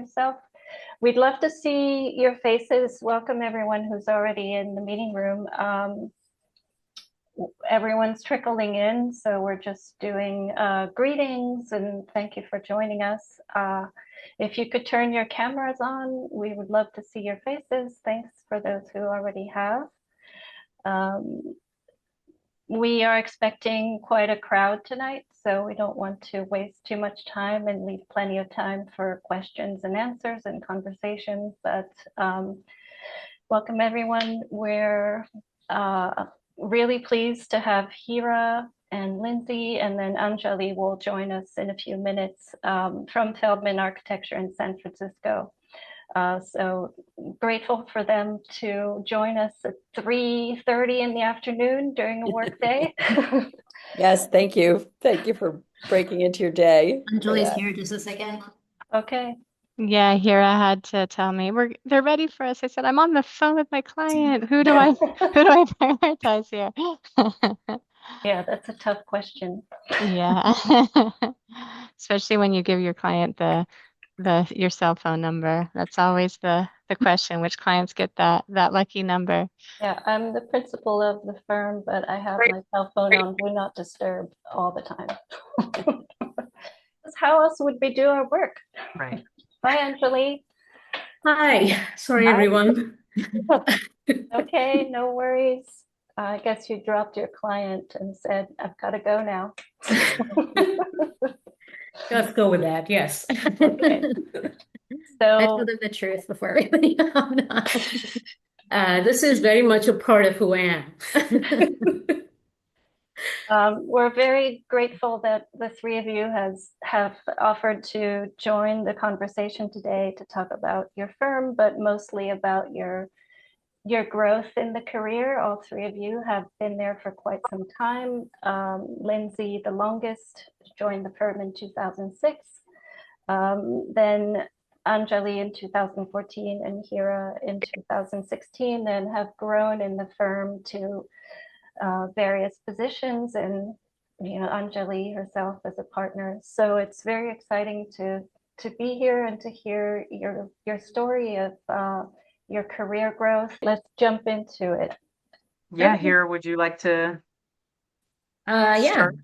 yourself. We'd love to see your faces. Welcome everyone who's already in the meeting room. Everyone's trickling in, so we're just doing greetings and thank you for joining us. If you could turn your cameras on, we would love to see your faces. Thanks for those who already have. We are expecting quite a crowd tonight, so we don't want to waste too much time and leave plenty of time for questions and answers and conversations. But welcome everyone. We're really pleased to have Heera and Lindsey, and then Anjali will join us in a few minutes from Feldman Architecture in San Francisco. So grateful for them to join us at 3:30 in the afternoon during a work day. Yes, thank you. Thank you for breaking into your day. Anjali's here just a second. Okay. Yeah, Heera had to tell me they're ready for us. I said, I'm on the phone with my client. Who do I prioritize here? Yeah, that's a tough question. Yeah. Especially when you give your client your cell phone number. That's always the question, which clients get that lucky number. Yeah, I'm the principal of the firm, but I have my cell phone on Do Not Disturb all the time. How else would we do our work? Right. Bye, Anjali. Hi. Sorry, everyone. Okay, no worries. I guess you dropped your client and said, I've got to go now. Let's go with that. Yes. Okay. I So told them the truth before everybody. This is very much a part of who I am. we're very grateful that the three of you have offered to join the conversation today to talk about your firm, but mostly about your growth in the career. All three of you have been there for quite some time. Lindsey, the longest, joined the firm in 2006. Then Anjali in 2014 and Heera in 2016, and have grown in the firm to various positions, and Anjali herself as a partner. So it's very exciting to be here and to hear your story of your career growth. Let's jump into it. Yeah, Heera, would you like to start?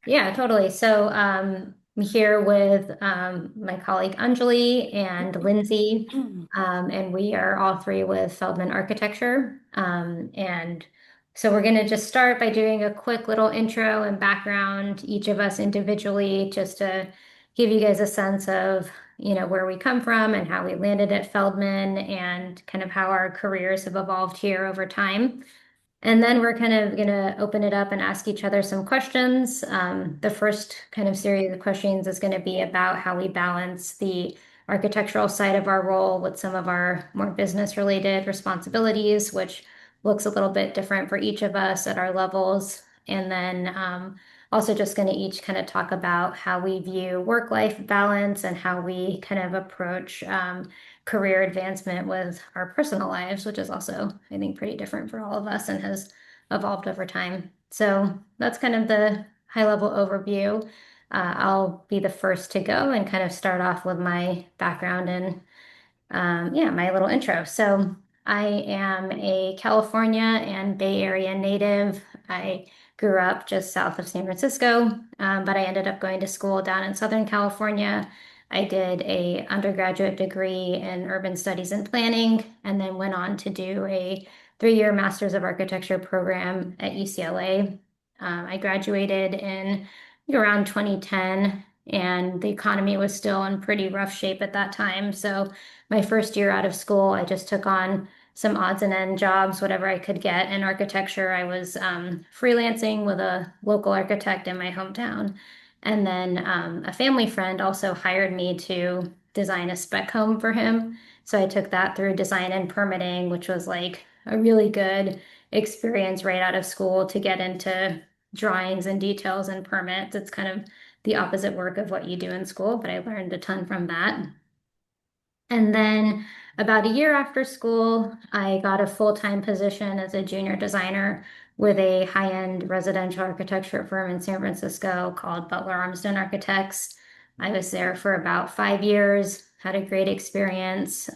Yeah, totally. So I'm here with my colleague Anjali and Lindsey, and we are all three with Feldman Architecture. And so we're going to just start by doing a quick little intro and background, each of us individually, just to give you guys a sense of, where we come from and how we landed at Feldman and kind of how our careers have evolved here over time. And then we're kind of going to open it up and ask each other some questions. The first kind of series of questions is going to be about how we balance the architectural side of our role with some of our more business-related responsibilities, which looks a little bit different for each of us at our levels. And then also just going to each kind of talk about how we view work-life balance and how we kind of approach career advancement with our personal lives, which is also, I think, pretty different for all of us and has evolved over time. So that's kind of the high-level overview. I'll be the first to go and kind of start off with my background and my little intro. So I am a California and Bay Area native. I grew up just south of San Francisco, but I ended up going to school down in Southern California. I did an undergraduate degree in urban studies and planning, and then went on to do a 3-year Master's of Architecture program at UCLA. I graduated in around 2010, and the economy was still in pretty rough shape at that time. So my first year out of school, I just took on some odds and end jobs, whatever I could get in architecture. I was freelancing with a local architect in my hometown. And then a family friend also hired me to design a spec home for him. So I took that through design and permitting, which was like a really good experience right out of school to get into drawings and details and permits. It's kind of the opposite work of what you do in school, but I learned a ton from that. And then about a year after school, I got a full-time position as a junior designer with a high-end residential architecture firm in San Francisco called Butler Armstrong Architects. I was there for about 5 years, had a great experience.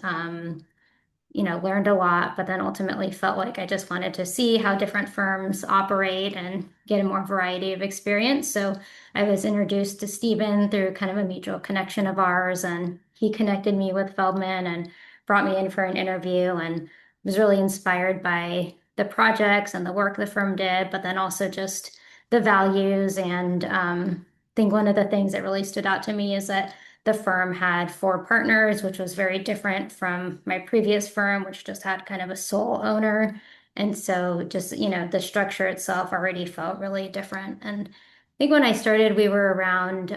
Learned a lot, but then ultimately felt like I just wanted to see how different firms operate and get a more variety of experience. So I was introduced to Stephen through kind of a mutual connection of ours, and he connected me with Feldman and brought me in for an interview and was really inspired by the projects and the work the firm did, but then also just the values. And I think one of the things that really stood out to me is that the firm had 4 partners, which was very different from my previous firm, which just had kind of a sole owner. And so just, the structure itself already felt really different. And I think when I started, we were around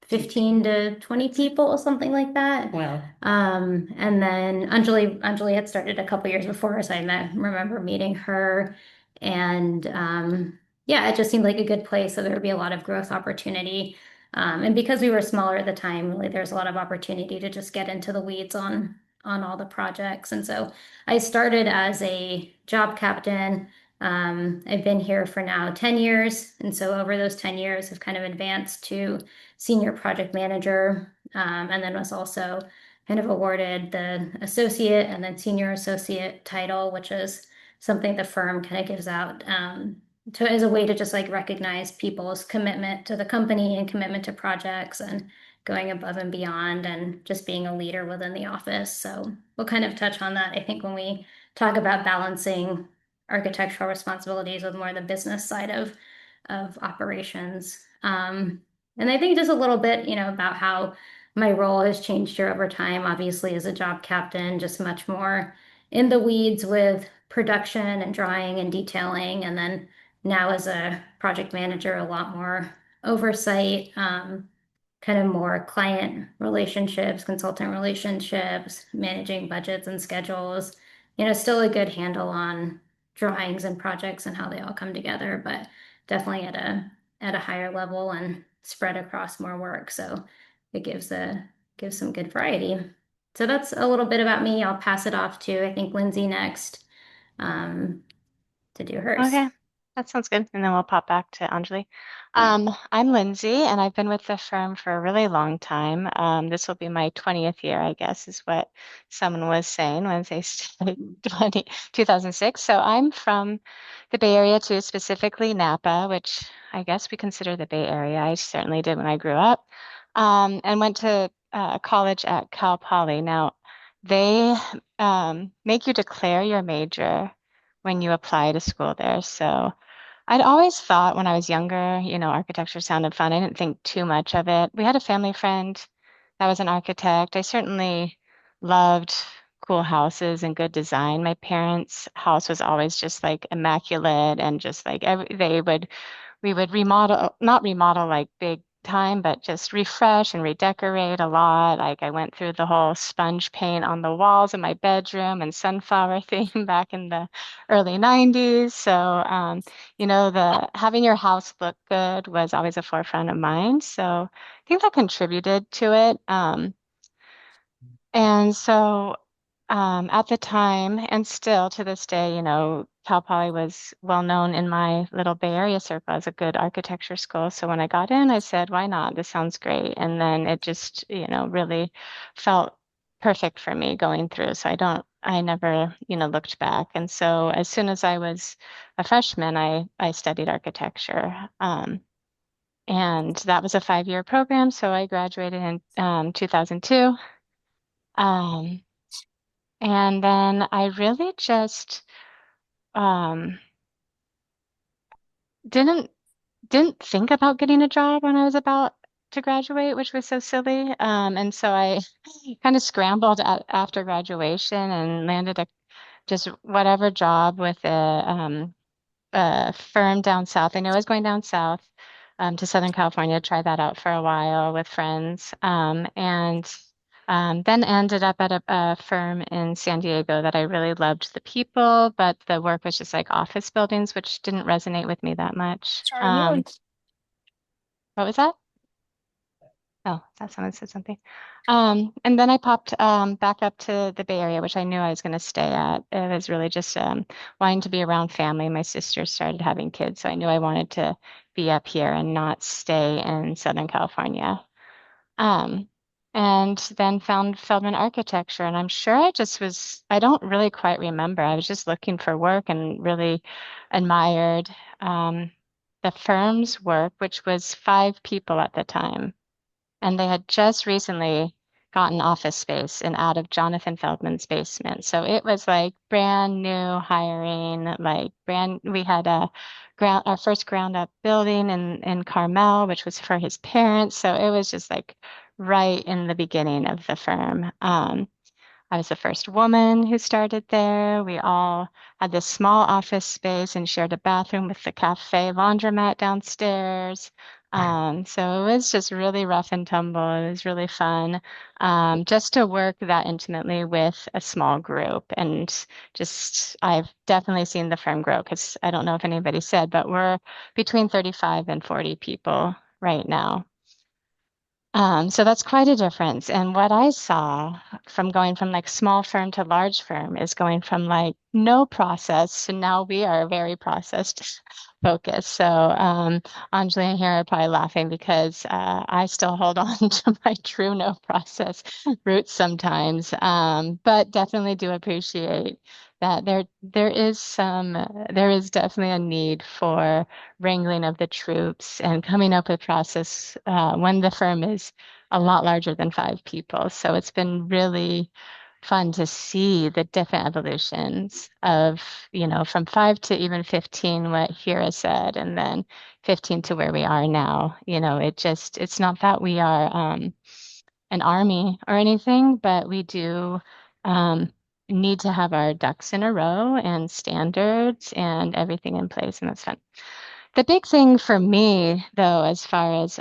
15 to 20 people, something like that. Wow. And then Anjali had started a couple years before, so remember meeting her. And yeah, it just seemed like a good place. So there would be a lot of growth opportunity. And because we were smaller at the time, really, there's a lot of opportunity to just get into the weeds on all the projects. And so I started as a job captain. I've been here for now 10 years. And so over those 10 years, I've kind of advanced to senior project manager, and then was also kind of awarded the associate and then senior associate title, which is something the firm kind of gives out as a way to just like recognize people's commitment to the company and commitment to projects and going above and beyond and just being a leader within the office. So we'll kind of touch on that, I think, when we talk about balancing architectural responsibilities with more the business side of operations. And I think just a little bit, about how my role has changed here over time, obviously as a job captain, just much more in the weeds with production and drawing and detailing. And then now as a project manager, a lot more oversight, kind of more client relationships, consultant relationships, managing budgets and schedules. Still a good handle on drawings and projects and how they all come together, but definitely at a higher level and spread across more work. So it gives some good variety. So that's a little bit about me. I'll pass it off to, I think, Lindsey next, to do hers. Okay, that sounds good. And then we'll pop back to Anjali. I'm Lindsay, and I've been with the firm for a really long time. This will be my 20th year, I guess, is what someone was saying when they started 2006. So I'm from the Bay Area too, specifically Napa, which I guess we consider the Bay Area. I certainly did when I grew up, and went to college at Cal Poly. Now, they make you declare your major when you apply to school there. So I'd always thought when I was younger, architecture sounded fun. I didn't think too much of it. We had a family friend that was an architect. I certainly loved cool houses and good design. My parents' house was always just like immaculate and just like we would remodel, not remodel like big time, but just refresh and redecorate a lot. Like I went through the whole sponge paint on the walls in my bedroom and sunflower theme back in the early 90s. So, the having your house look good was always a forefront of mine. So I think that contributed to it. And so at the time, and still to this day, Cal Poly was well known in my little Bay Area circle as a good architecture school. So when I got in, I said, why not? This sounds great. And then it just, really felt perfect for me going through. So I never, looked back. And so as soon as I was a freshman, I studied architecture. And that was a 5-year program. So I graduated in 2002. And then I really just um, didn't think about getting a job when I was about to graduate, which was so silly. And so I kind of scrambled after graduation and landed just whatever job with a firm down south. I know I was going down south to Southern California, try that out for a while with friends, and then ended up at a firm in San Diego that I really loved the people, but the work was just like office buildings, which didn't resonate with me that much. What was that? Oh, that someone said something. And then I popped back up to the Bay Area, which I knew I was going to stay at. It was really just wanting to be around family. My sister started having kids, so I knew I wanted to be up here and not stay in Southern California. Um, and then found Feldman Architecture. And I'm sure I don't really quite remember. I was just looking for work and really admired the firm's work, which was 5 people at the time. And they had just recently gotten office space and out of Jonathan Feldman's basement. So it was like brand new hiring, like we had our first ground up building in Carmel, which was for his parents. So it was just like right in the beginning of the firm. I was the first woman who started there. We all had this small office space and shared a bathroom with the cafe laundromat downstairs. So it was just really rough and tumble. It was really fun, just to work that intimately with a small group. And I've definitely seen the firm grow because I don't know if anybody said, but we're between 35 and 40 people right now. So that's quite a difference. And what I saw from going from like small firm to large firm is going from like no process to now we are very processed focused. So Anjali and here are probably laughing because I still hold on to my true no process roots sometimes, but definitely do appreciate that there is definitely a need for wrangling of the troops and coming up with process when the firm is a lot larger than 5 people. So it's been really fun to see the different evolutions of, from 5 to even 15, what Heera said, and then 15 to where we are now. It's not that we are an army or anything, but we do um, need to have our ducks in a row and standards and everything in place, and that's fun. The big thing for me, though, as far as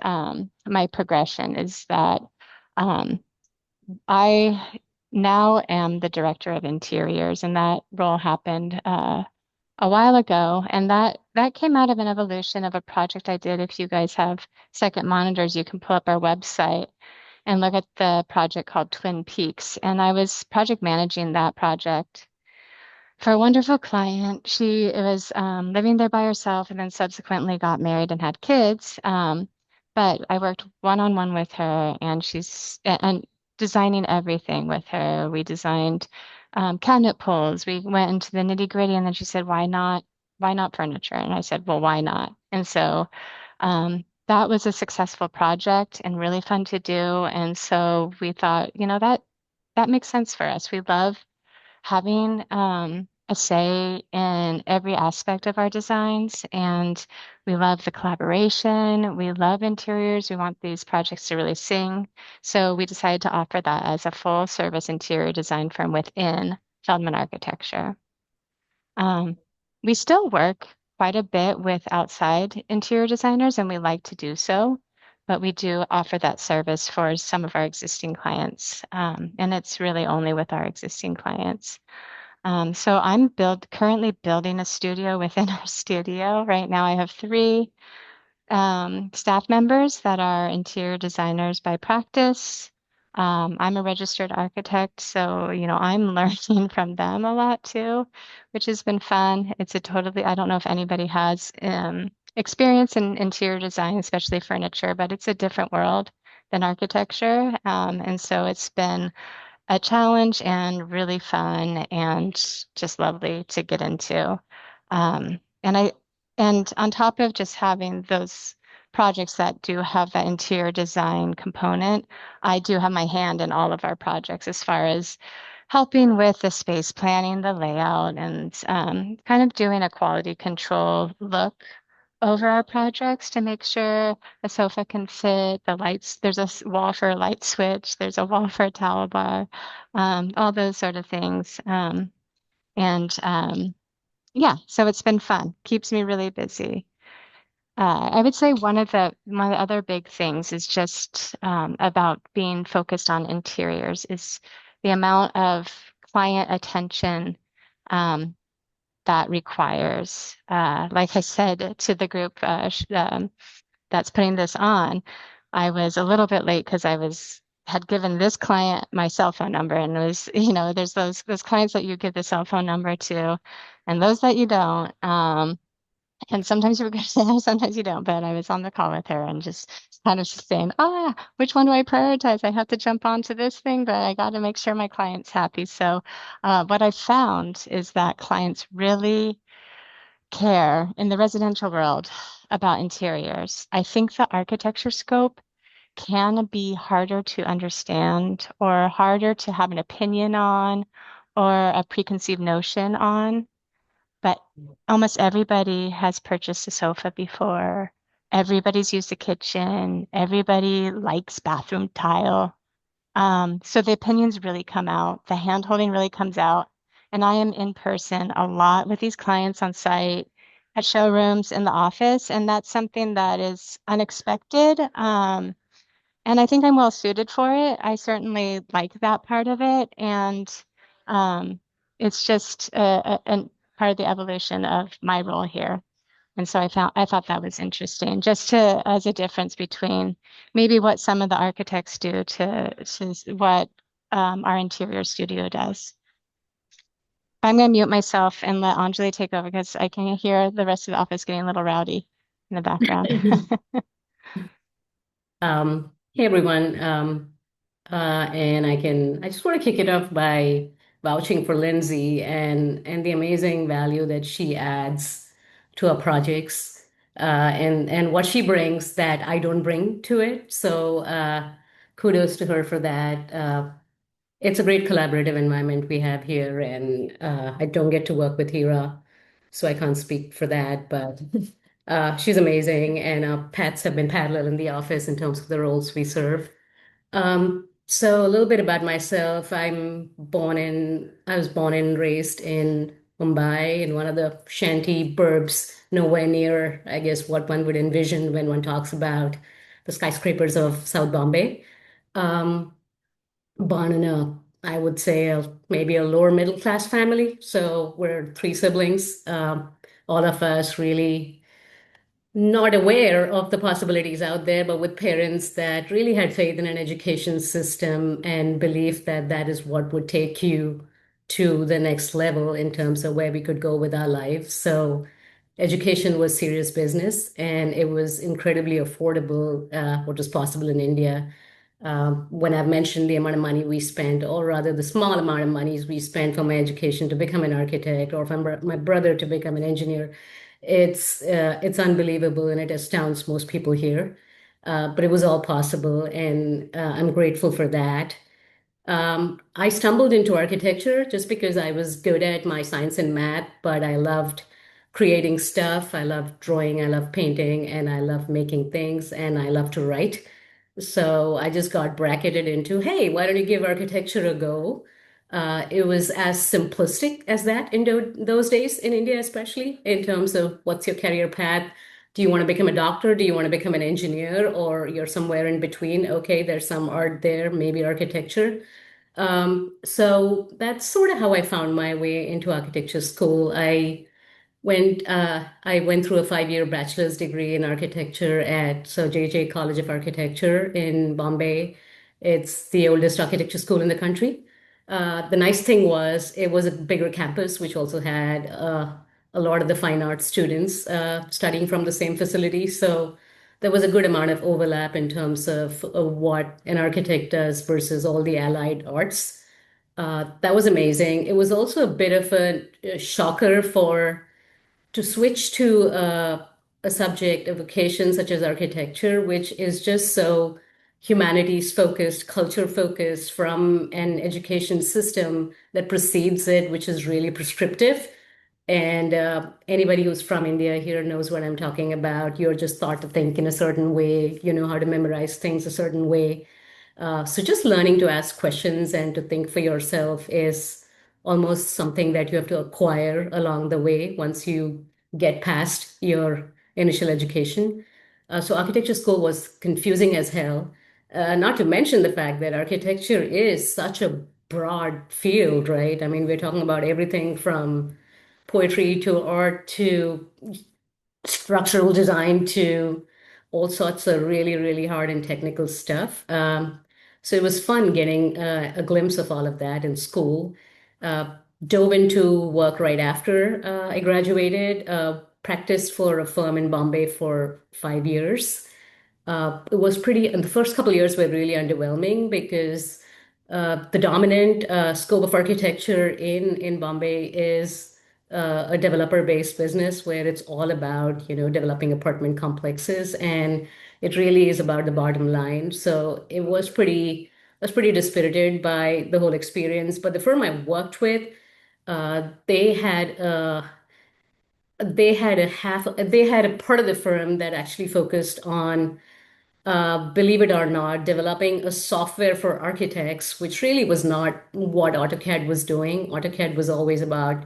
my progression, is that um, I now am the director of interiors, and that role happened a while ago, and that came out of an evolution of a project I did. If you guys have second monitors, you can pull up our website and look at the project called Twin Peaks. And I was project managing that project for a wonderful client. She was living there by herself and then subsequently got married and had kids. But I worked one-on-one with her, and and designing everything with her. We designed cabinet pulls. We went into the nitty-gritty, and then she said, why not furniture? And I said, well, why not? And so that was a successful project and really fun to do. And so we thought, that makes sense for us. We love having a say in every aspect of our designs, and we love the collaboration. We love interiors. We want these projects to really sing. So we decided to offer that as a full service interior design firm within Feldman Architecture. We still work quite a bit with outside interior designers, and we like to do so, but we do offer that service for some of our existing clients, and it's really only with our existing clients. So I'm currently building a studio within our studio. Right now I have 3 staff members that are interior designers by practice. I'm a registered architect, so I'm learning from them a lot too, which has been fun. I don't know if anybody has experience in interior design, especially furniture, but it's a different world than architecture. And so it's been a challenge and really fun and just lovely to get into. Um, and I and on top of just having those projects that do have that interior design component, I do have my hand in all of our projects as far as helping with the space planning, the layout, and kind of doing a quality control look over our projects to make sure a sofa can fit, the lights, there's a wall for a light switch, there's a wall for a towel bar, all those sort of things. And yeah, so it's been fun, keeps me really busy. I would say one of the other big things is just about being focused on interiors is the amount of client attention that requires. Like I said to the group that's putting this on, I was a little bit late because had given this client my cell phone number, and it was, there's those clients that you give the cell phone number to, and those that you don't. And sometimes you regret it, sometimes you don't. But I was on the call with her and just kind of saying, which one do I prioritize? I have to jump onto this thing, but I got to make sure my client's happy. So what I found is that clients really care in the residential world about interiors. I think the architecture scope can be harder to understand or harder to have an opinion on or a preconceived notion on. But almost everybody has purchased a sofa before. Everybody's used the kitchen. Everybody likes bathroom tile. So the opinions really come out. The hand-holding really comes out. And I am in person a lot with these clients on site, at showrooms, in the office, and that's something that is unexpected. And I think I'm well suited for it. I certainly like that part of it. And it's just a part of the evolution of my role here. And so I thought that was interesting, just to as a difference between maybe what some of the architects do to what our interior studio does. I'm going to mute myself and let Anjali take over because I can hear the rest of the office getting a little rowdy in the background. Hey everyone. And I just want to kick it off by vouching for Lindsay and the amazing value that she adds to our projects, and what she brings that I don't bring to it. So kudos to her for that. It's a great collaborative environment we have here, and I don't get to work with Heera, so I can't speak for that, but she's amazing, and our paths have been parallel in the office in terms of the roles we serve. So a little bit about myself. I was born and raised in Mumbai, in one of the shanty burbs, nowhere near, I guess, what one would envision when one talks about the skyscrapers of South Bombay. Um, Born in I would say, maybe a lower middle class family. So we're three siblings. All of us really not aware of the possibilities out there, but with parents that really had faith in an education system and belief that that is what would take you to the next level in terms of where we could go with our lives. So education was serious business, and it was incredibly affordable, what was possible in India. When I've mentioned the amount of money we spent, or rather the small amount of monies we spent for my education to become an architect, or for my brother to become an engineer, it's unbelievable, and it astounds most people here. But it was all possible, and I'm grateful for that. I stumbled into architecture just because I was good at my science and math, but I loved creating stuff. I love drawing, I love painting, and I love making things, and I love to write. So I just got bracketed into, hey, why don't you give architecture a go? It was as simplistic as that in those days in India, especially in terms of what's your career path. Do you want to become a doctor? Do you want to become an engineer? Or you're somewhere in between? Okay, there's some art there, maybe architecture. So that's sort of how I found my way into architecture school. I went through a 5-year bachelor's degree in architecture at Sir J.J. College of Architecture in Bombay. It's the oldest architecture school in the country. The nice thing was it was a bigger campus, which also had a lot of the fine arts students studying from the same facility. So there was a good amount of overlap in terms of what an architect does versus all the allied arts. That was amazing. It was also a bit of a shocker to switch to a subject, a vocation such as architecture, which is just so humanities focused, culture focused, from an education system that precedes it, which is really prescriptive. And anybody who's from India here knows what I'm talking about. You're just taught to think in a certain way, you know how to memorize things a certain way. So just learning to ask questions and to think for yourself is almost something that you have to acquire along the way once you get past your initial education. So architecture school was confusing as hell. Not to mention the fact that architecture is such a broad field, right? I mean, we're talking about everything from poetry to art to structural design to all sorts of really, really hard and technical stuff. So it was fun getting a glimpse of all of that in school. Uh, Dove into work right after I graduated. practiced for a firm in Bombay for 5 years. It was pretty, and the first couple of years were really underwhelming because the dominant scope of architecture in Bombay is a developer-based business where it's all about, developing apartment complexes, and it really is about the bottom line. So I was pretty dispirited by the whole experience. But the firm I worked with, they had they had a part of the firm that actually focused on, believe it or not, developing a software for architects, which really was not what AutoCAD was doing. AutoCAD was always about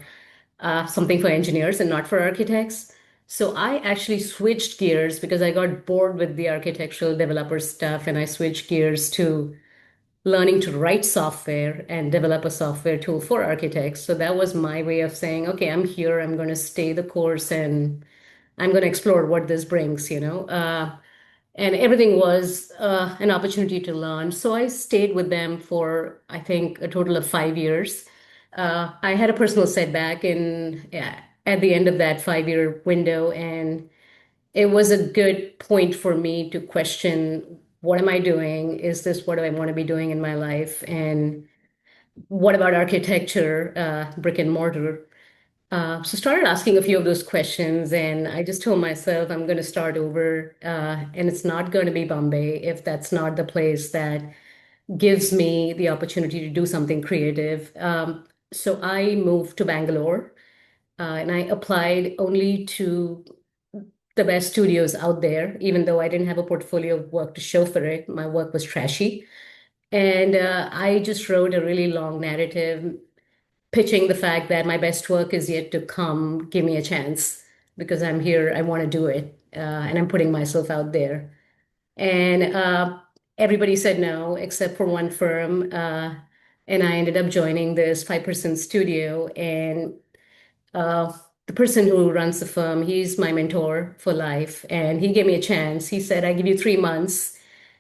something for engineers and not for architects. So I actually switched gears because I got bored with the architectural developer stuff, and I switched gears to learning to write software and develop a software tool for architects. So that was my way of saying, okay, I'm here, I'm going to stay the course, and I'm going to explore what this brings. And everything was an opportunity to learn. So I stayed with them for, I think, a total of 5 years. I had a personal setback at the end of that 5 year window, and it was a good point for me to question, what am I doing? Is this what I want to be doing in my life? And what about architecture, brick and mortar? So started asking a few of those questions, and I just told myself I'm going to start over, and it's not going to be Bombay if that's not the place that gives me the opportunity to do something creative. So I moved to Bangalore, and I applied only to the best studios out there, even though I didn't have a portfolio of work to show for it. My work was trashy. And I just wrote a really long narrative pitching the fact that my best work is yet to come. Give me a chance because I'm here. I want to do it. And I'm putting myself out there. And everybody said no, except for one firm. And I ended up joining this 5-person studio. And uh, the person who runs the firm, he's my mentor for life. And he gave me a chance. He said, I give you 3 months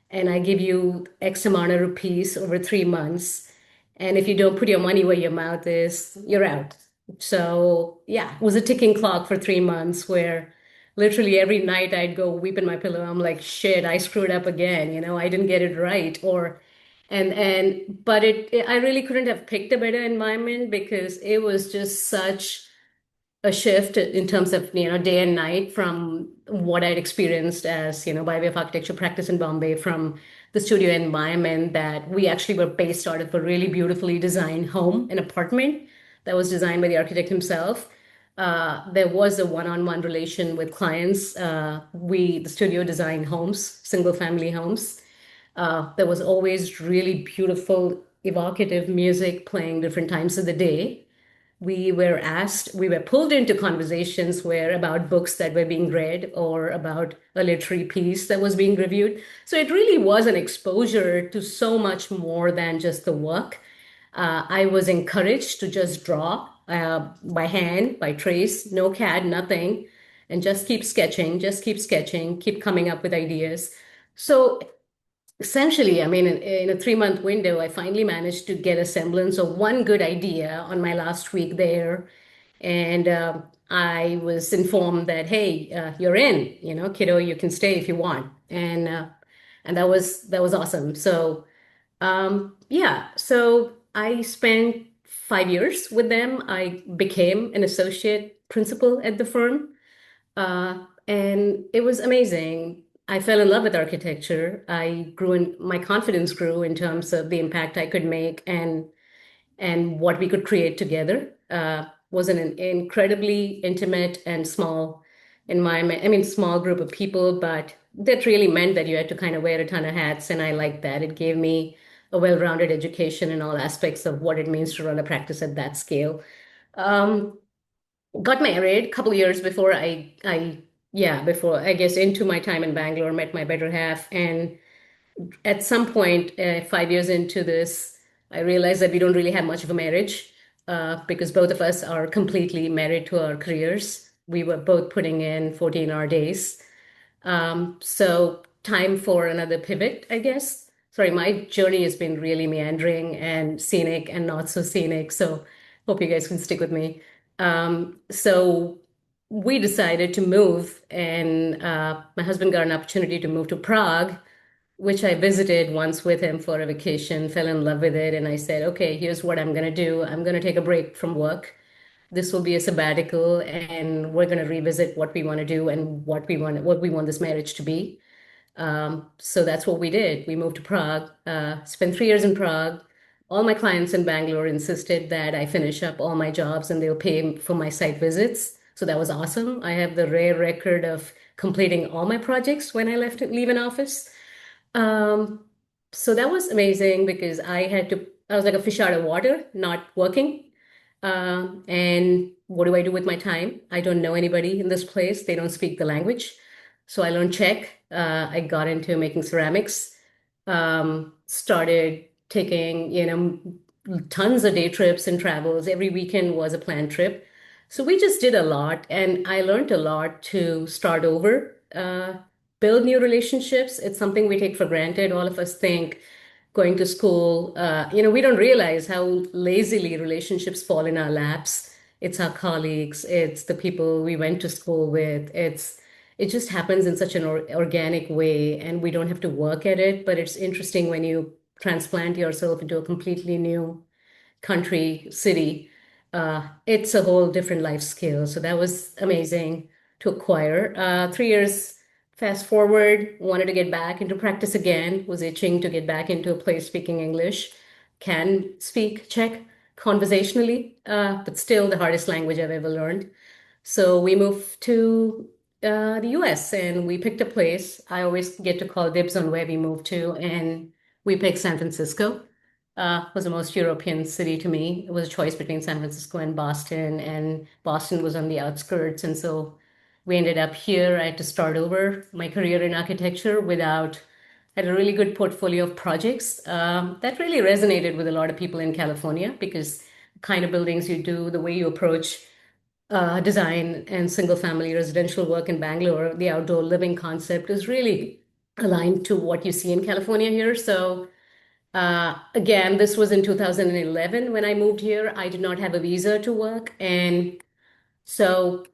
and I give you X amount of rupees over 3 months. And if you don't put your money where your mouth is, you're out. So yeah, it was a ticking clock for 3 months where literally every night I'd go weep in my pillow. I'm like, shit, I screwed up again. I didn't get it right. But I really couldn't have picked a better environment because it was just such a shift in terms of day and night from what I'd experienced as by way of architecture practice in Bombay, from the studio environment that we actually were based out of a really beautifully designed home, an apartment that was designed by the architect himself. There was a one-on-one relation with clients. The studio designed homes, single family homes. There was always really beautiful, evocative music playing different times of the day. We were pulled into conversations where about books that were being read or about a literary piece that was being reviewed. So it really was an exposure to so much more than just the work. I was encouraged to just draw by hand, by trace, no CAD, nothing, and just keep sketching, keep coming up with ideas. So essentially, I mean, in a 3 month window, I finally managed to get a semblance of one good idea on my last week there. And I was informed that, hey, you're in, kiddo, you can stay if you want. And that was awesome. So yeah, so I spent 5 years with them. I became an associate principal at the firm. And it was amazing. I fell in love with architecture. My confidence grew in terms of the impact I could make and what we could create together. Was an incredibly intimate and small environment. I mean, small group of people, but that really meant that you had to kind of wear a ton of hats, and I liked that. It gave me a well-rounded education in all aspects of what it means to run a practice at that scale. Um, Got married a couple years before before I guess into my time in Bangalore, met my better half. And at some point, 5 years into this, I realized that we don't really have much of a marriage because both of us are completely married to our careers. We were both putting in 14-hour days. So time for another pivot, I guess. Sorry, my journey has been really meandering and scenic and not so scenic. So hope you guys can stick with me. So we decided to move, and my husband got an opportunity to move to Prague, which I visited once with him for a vacation, fell in love with it, and I said, okay, here's what I'm going to do. I'm going to take a break from work. This will be a sabbatical, and we're going to revisit what we want to do and what we want this marriage to be. So that's what we did. We moved to Prague, spent 3 years in Prague. All my clients in Bangalore insisted that I finish up all my jobs and they'll pay for my site visits. So that was awesome. I have the rare record of completing all my projects when I leave an office. Um, so that was amazing because I was like a fish out of water, not working. And what do I do with my time? I don't know anybody in this place. They don't speak the language. So I learned Czech. I got into making ceramics, started taking, tons of day trips and travels. Every weekend was a planned trip. So we just did a lot, and I learned a lot to start over, build new relationships. It's something we take for granted. All of us think going to school, we don't realize how lazily relationships fall in our laps. It's our colleagues, it's the people we went to school with. It just happens in such an organic way, and we don't have to work at it. But it's interesting when you transplant yourself into a completely new country, city. It's a whole different life skill. So that was amazing to acquire. 3 years fast forward, wanted to get back into practice again, was itching to get back into a place speaking English, can speak Czech conversationally, but still the hardest language I've ever learned. So we moved to the US and we picked a place. I always get to call dibs on where we moved to, and we picked San Francisco. Was the most European city to me. It was a choice between San Francisco and Boston was on the outskirts. And so we ended up here. I had to start over my career in architecture had a really good portfolio of projects. That really resonated with a lot of people in California because the kind of buildings you do, the way you approach design and single family residential work in Bangalore, the outdoor living concept is really aligned to what you see in California here. So again, this was in 2011 when I moved here. I did not have a visa to work. And so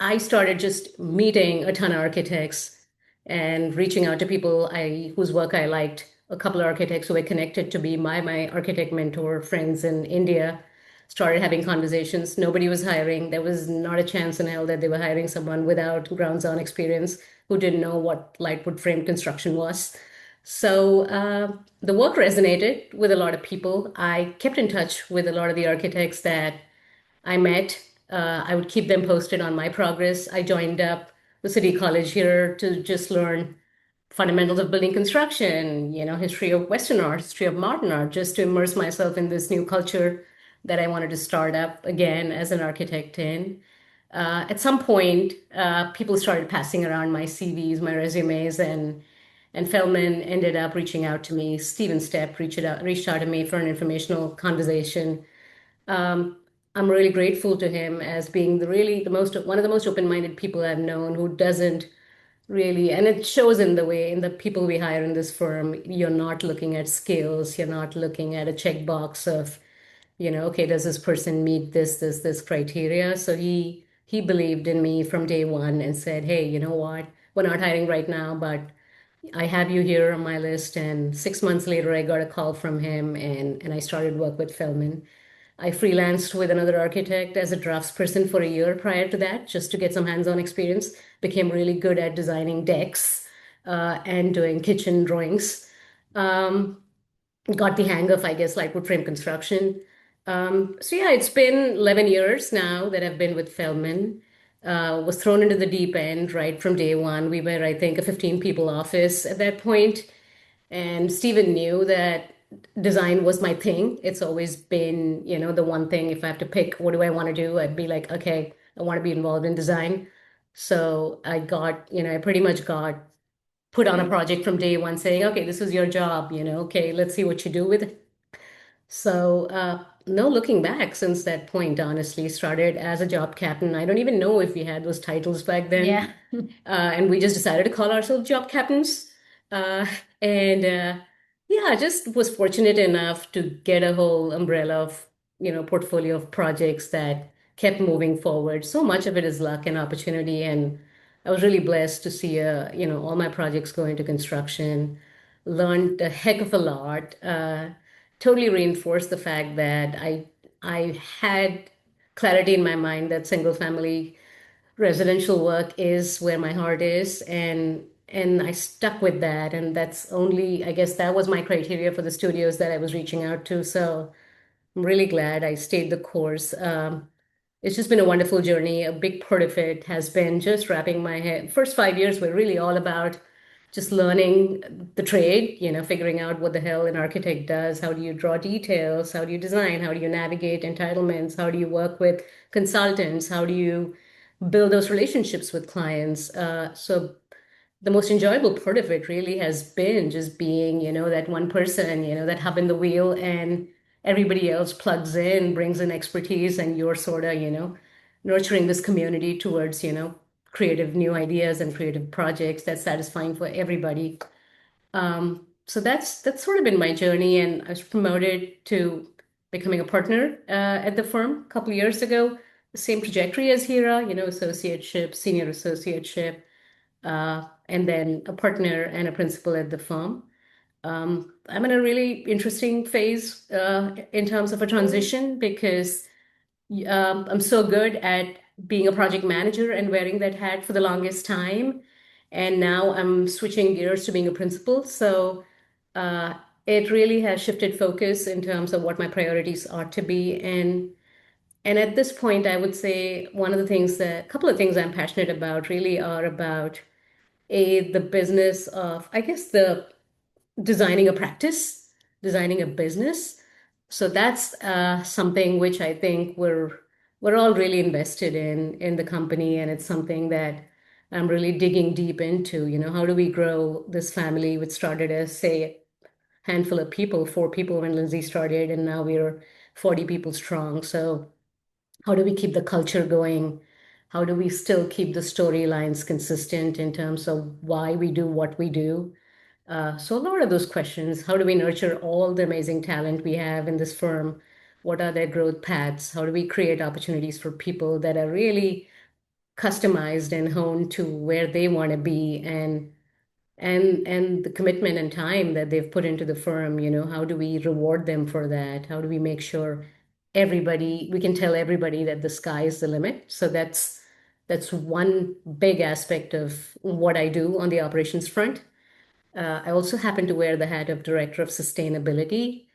I started just meeting a ton of architects and reaching out to people whose work I liked. A couple of architects who were connected to be my architect mentor friends in India. Started having conversations. Nobody was hiring. There was not a chance in hell that they were hiring someone without grounds-on experience who didn't know what light wood frame construction was. So the work resonated with a lot of people. I kept in touch with a lot of the architects that I met. I would keep them posted on my progress. I joined up the City College here to just learn fundamentals of building construction, history of Western art, history of modern art, just to immerse myself in this new culture that I wanted to start up again as an architect in. At some point, people started passing around my CVs, my resumes, and Feldman ended up reaching out to me. Steven Stepp reached out to me for an informational conversation. Um, I'm really grateful to him as being one of the most open-minded people I've known who doesn't really, and it shows in the people we hire in this firm. You're not looking at skills, you're not looking at a checkbox of, okay, does this person meet this criteria? So he believed in me from day one and said, hey, you know what? We're not hiring right now, but I have you here on my list. And 6 months later, I got a call from him and I started work with Feldman. I freelanced with another architect as a draftsperson for a year prior to that, just to get some hands-on experience. Became really good at designing decks and doing kitchen drawings. Um, got the hang of, I guess, like wood frame construction. So yeah, it's been 11 years now that I've been with Feldman. Was thrown into the deep end right from day one. We were, I think, a 15 people office at that point. And Stephen knew that design was my thing. It's always been, the one thing, if I have to pick, what do I want to do? I'd be like, okay, I want to be involved in design. So I pretty much got put on a project from day one saying, okay, this is your job, okay, let's see what you do with it. So, no looking back since that point, honestly, started as a job captain. I don't even know if we had those titles back then. Yeah. And we just decided to call ourselves job captains. Uh, and yeah, just was fortunate enough to get a whole umbrella of, portfolio of projects that kept moving forward. So much of it is luck and opportunity, and I was really blessed to see all my projects go into construction. Learned a heck of a lot. Totally reinforced the fact that I had clarity in my mind that single family residential work is where my heart is, and I stuck with that. And that's only, I guess that was my criteria for the studios that I was reaching out to. So I'm really glad I stayed the course. It's just been a wonderful journey. A big part of it has been just wrapping my head. First 5 years were really all about just learning the trade, figuring out what the hell an architect does. How do you draw details? How do you design? How do you navigate entitlements? How do you work with consultants? How do you build those relationships with clients? So the most enjoyable part of it really has been just being, that one person, that hub in the wheel, and everybody else plugs in, brings in expertise, and you're sort of, nurturing this community towards, creative new ideas and creative projects that's satisfying for everybody. So that's sort of been my journey, and I was promoted to becoming a partner at the firm a couple of years ago. The same trajectory as Heera, associateship, senior associateship, and then a partner and a principal at the firm. I'm in a really interesting phase in terms of a transition because I'm so good at being a project manager and wearing that hat for the longest time. And now I'm switching gears to being a principal. So uh, it really has shifted focus in terms of what my priorities are to be. And at this point, I would say a couple of things I'm passionate about really are about the business of, I guess, the designing a practice, designing a business. So that's something which I think we're all really invested in the company, and it's something that I'm really digging deep into. How do we grow this family, which started as, say, a handful of people, 4 people when Lindsey started, and now we're 40 people strong. So how do we keep the culture going? How do we still keep the storylines consistent in terms of why we do what we do? So a lot of those questions, how do we nurture all the amazing talent we have in this firm? What are their growth paths? How do we create opportunities for people that are really customized and honed to where they want to be, and the commitment and time that they've put into the firm, how do we reward them for that? How do we make sure we can tell everybody that the sky is the limit? So that's one big aspect of what I do on the operations front. I also happen to wear the hat of Director of Sustainability.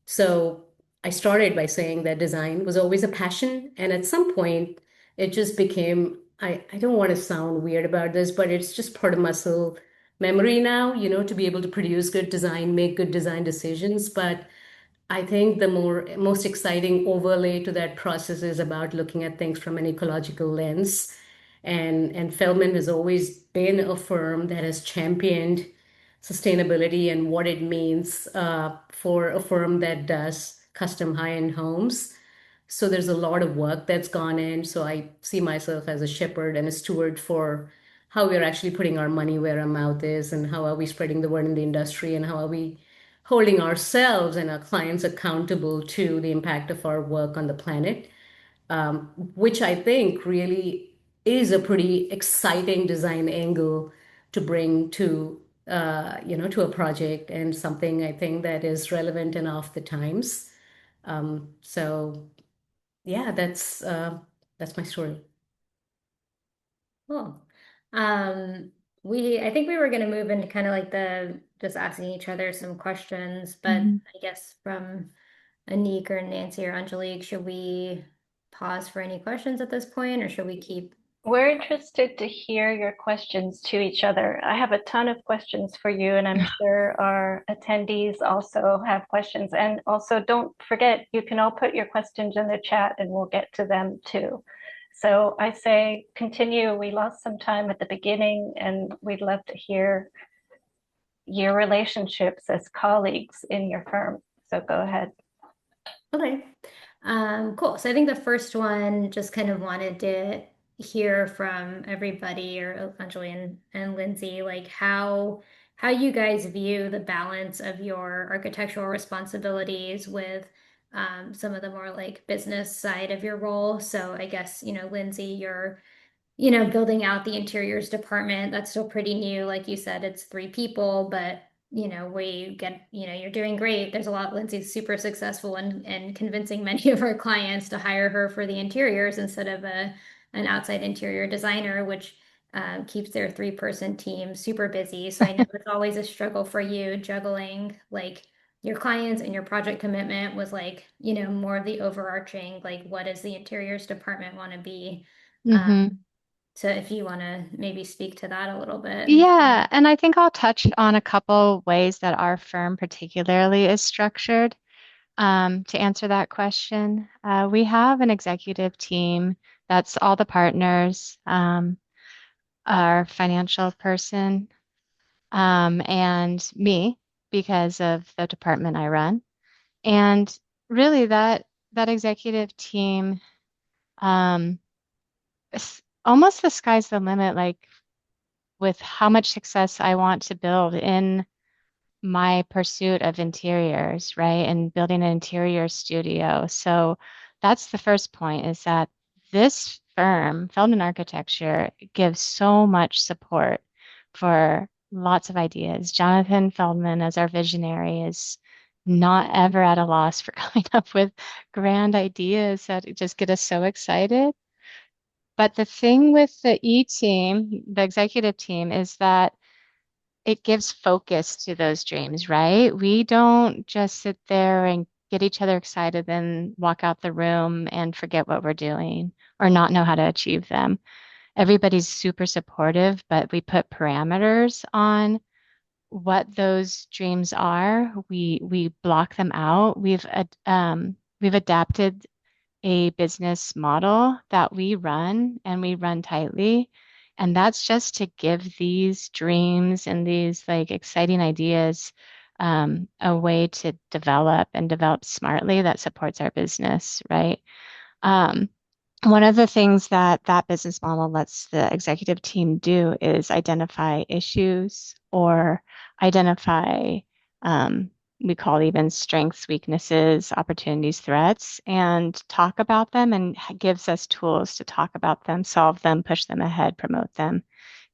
So I started by saying that design was always a passion. And at some point, it just became, I don't want to sound weird about this, but it's just part of muscle memory now, to be able to produce good design, make good design decisions. But I think the most exciting overlay to that process is about looking at things from an ecological lens. And Feldman has always been a firm that has championed sustainability and what it means for a firm that does custom high-end homes. So there's a lot of work that's gone in. So I see myself as a shepherd and a steward for how we're actually putting our money where our mouth is, and how are we spreading the word in the industry, and how are we holding ourselves and our clients accountable to the impact of our work on the planet, which I think really is a pretty exciting design angle to bring to a project, and something I think that is relevant and of the times. So yeah, that's my story. Cool. I think we were going to move into kind of like the just asking each other some questions, but I guess from Anik or Nancy or Anjali, should we pause for any questions at this point, or should we keep? We're interested to hear your questions to each other. I have a ton of questions for you, and I'm sure our attendees also have questions. And also, don't forget, you can all put your questions in the chat and we'll get to them too. So I say continue. We lost some time at the beginning, and we'd love to hear your relationships as colleagues in your firm. So go ahead. Okay. Cool. So I think the first one just kind of wanted to hear from everybody, or Anjali and Lindsey, like how you guys view the balance of your architectural responsibilities with some of the more like business side of your role. So I guess, Lindsay, you're building out the interiors department. That's still pretty new. Like you said, it's 3 people, but we get, you're doing great. There's a lot. Lindsay's super successful in convincing many of our clients to hire her for the interiors instead of an outside interior designer, which keeps their 3-person team super busy. So I know it's always a struggle for you juggling like your clients and your project commitment was like, more of the overarching, like what does the interiors department want to be? Mm-hmm. So if you want to maybe speak to that a little bit. Yeah, and I think I'll touch on a couple ways that our firm particularly is structured. To answer that question, we have an executive team that's all the partners, our financial person, and me because of the department I run. And really, that executive team, um, almost the sky's the limit, like with how much success I want to build in my pursuit of interiors, right? And building an interior studio. So that's the first point is that this firm, Feldman Architecture, gives so much support for lots of ideas. Jonathan Feldman, as our visionary, is not ever at a loss for coming up with grand ideas that just get us so excited. But the thing with the E team, the executive team, is that it gives focus to those dreams, right? We don't just sit there and get each other excited and walk out the room and forget what we're doing or not know how to achieve them. Everybody's super supportive, but we put parameters on what those dreams are. We block them out. We've adapted a business model that we run and we run tightly. And that's just to give these dreams and these like exciting ideas a way to develop and develop smartly that supports our business, right? Um, One of the things that that business model lets the executive team do is identify issues or identify, um, we call even strengths, weaknesses, opportunities, threats, and talk about them and gives us tools to talk about them, solve them, push them ahead, promote them,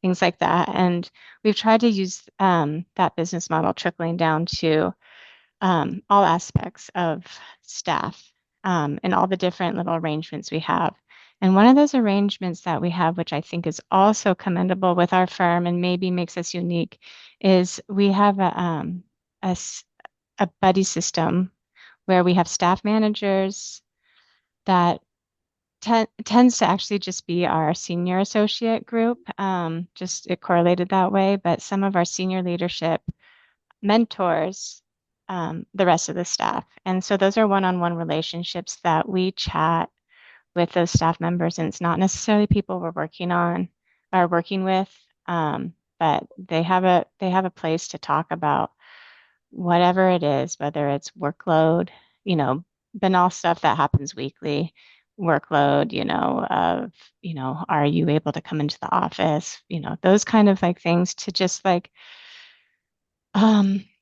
things like that. And we've tried to use that business model trickling down to all aspects of staff and all the different little arrangements we have. And one of those arrangements that we have, which I think is also commendable with our firm and maybe makes us unique, is we have a, s- a buddy system where we have staff managers that tends to actually just be our senior associate group. Just it correlated that way, but some of our senior leadership mentors the rest of the staff. And so those are one-on-one relationships that we chat with those staff members. And it's not necessarily people we're working on or working with, but they have a place to talk about whatever it is, whether it's workload, banal stuff that happens weekly, workload, are you able to come into the office, those kind of like things to just like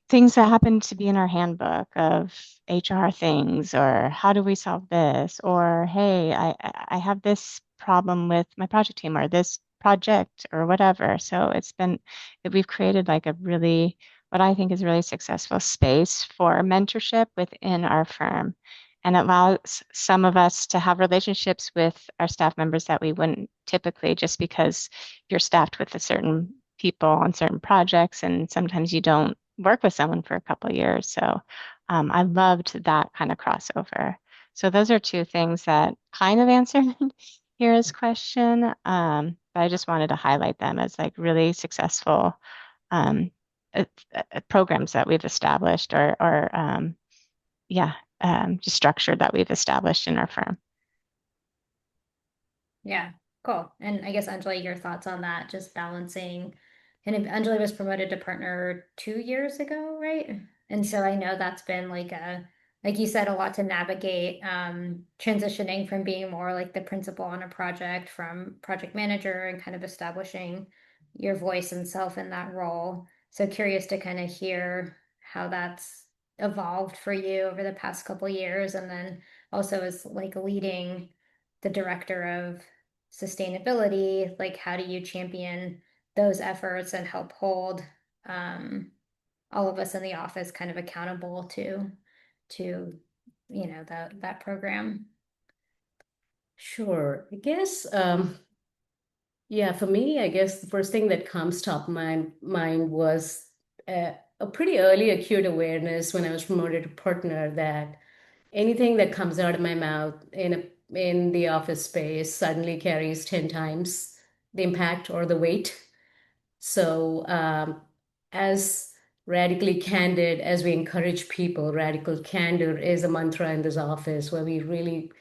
things that happen to be in our handbook of HR things, or how do we solve this, or hey, I have this problem with my project team or this project or whatever. So we've created like a really, what I think is really successful space for mentorship within our firm. And it allows some of us to have relationships with our staff members that we wouldn't typically, just because you're staffed with a certain people on certain projects, and sometimes you don't work with someone for a couple of years. So I loved that kind of crossover. So those are two things that kind of answered Heera's question, but I just wanted to highlight them as like really successful um, programs that we've established, or yeah, just structure that we've established in our firm. Yeah, cool. And I guess Anjali, your thoughts on that, just balancing. And if Anjali was promoted to partner 2 years ago, right? And so I know that's been like you said, a lot to navigate, transitioning from being more like the principal on a project from project manager and kind of establishing your voice and self in that role. So curious to kind of hear how that's evolved for you over the past couple years, and then also as like leading the director of sustainability, like how do you champion those efforts and help hold all of us in the office kind of accountable to that program? Sure. I guess, yeah, for me, I guess the first thing that comes top of my mind was a pretty early acute awareness when I was promoted to partner that anything that comes out of my mouth in the office space suddenly carries 10 times the impact or the weight. So, as radically candid as we encourage people, radical candor is a mantra in this office where we really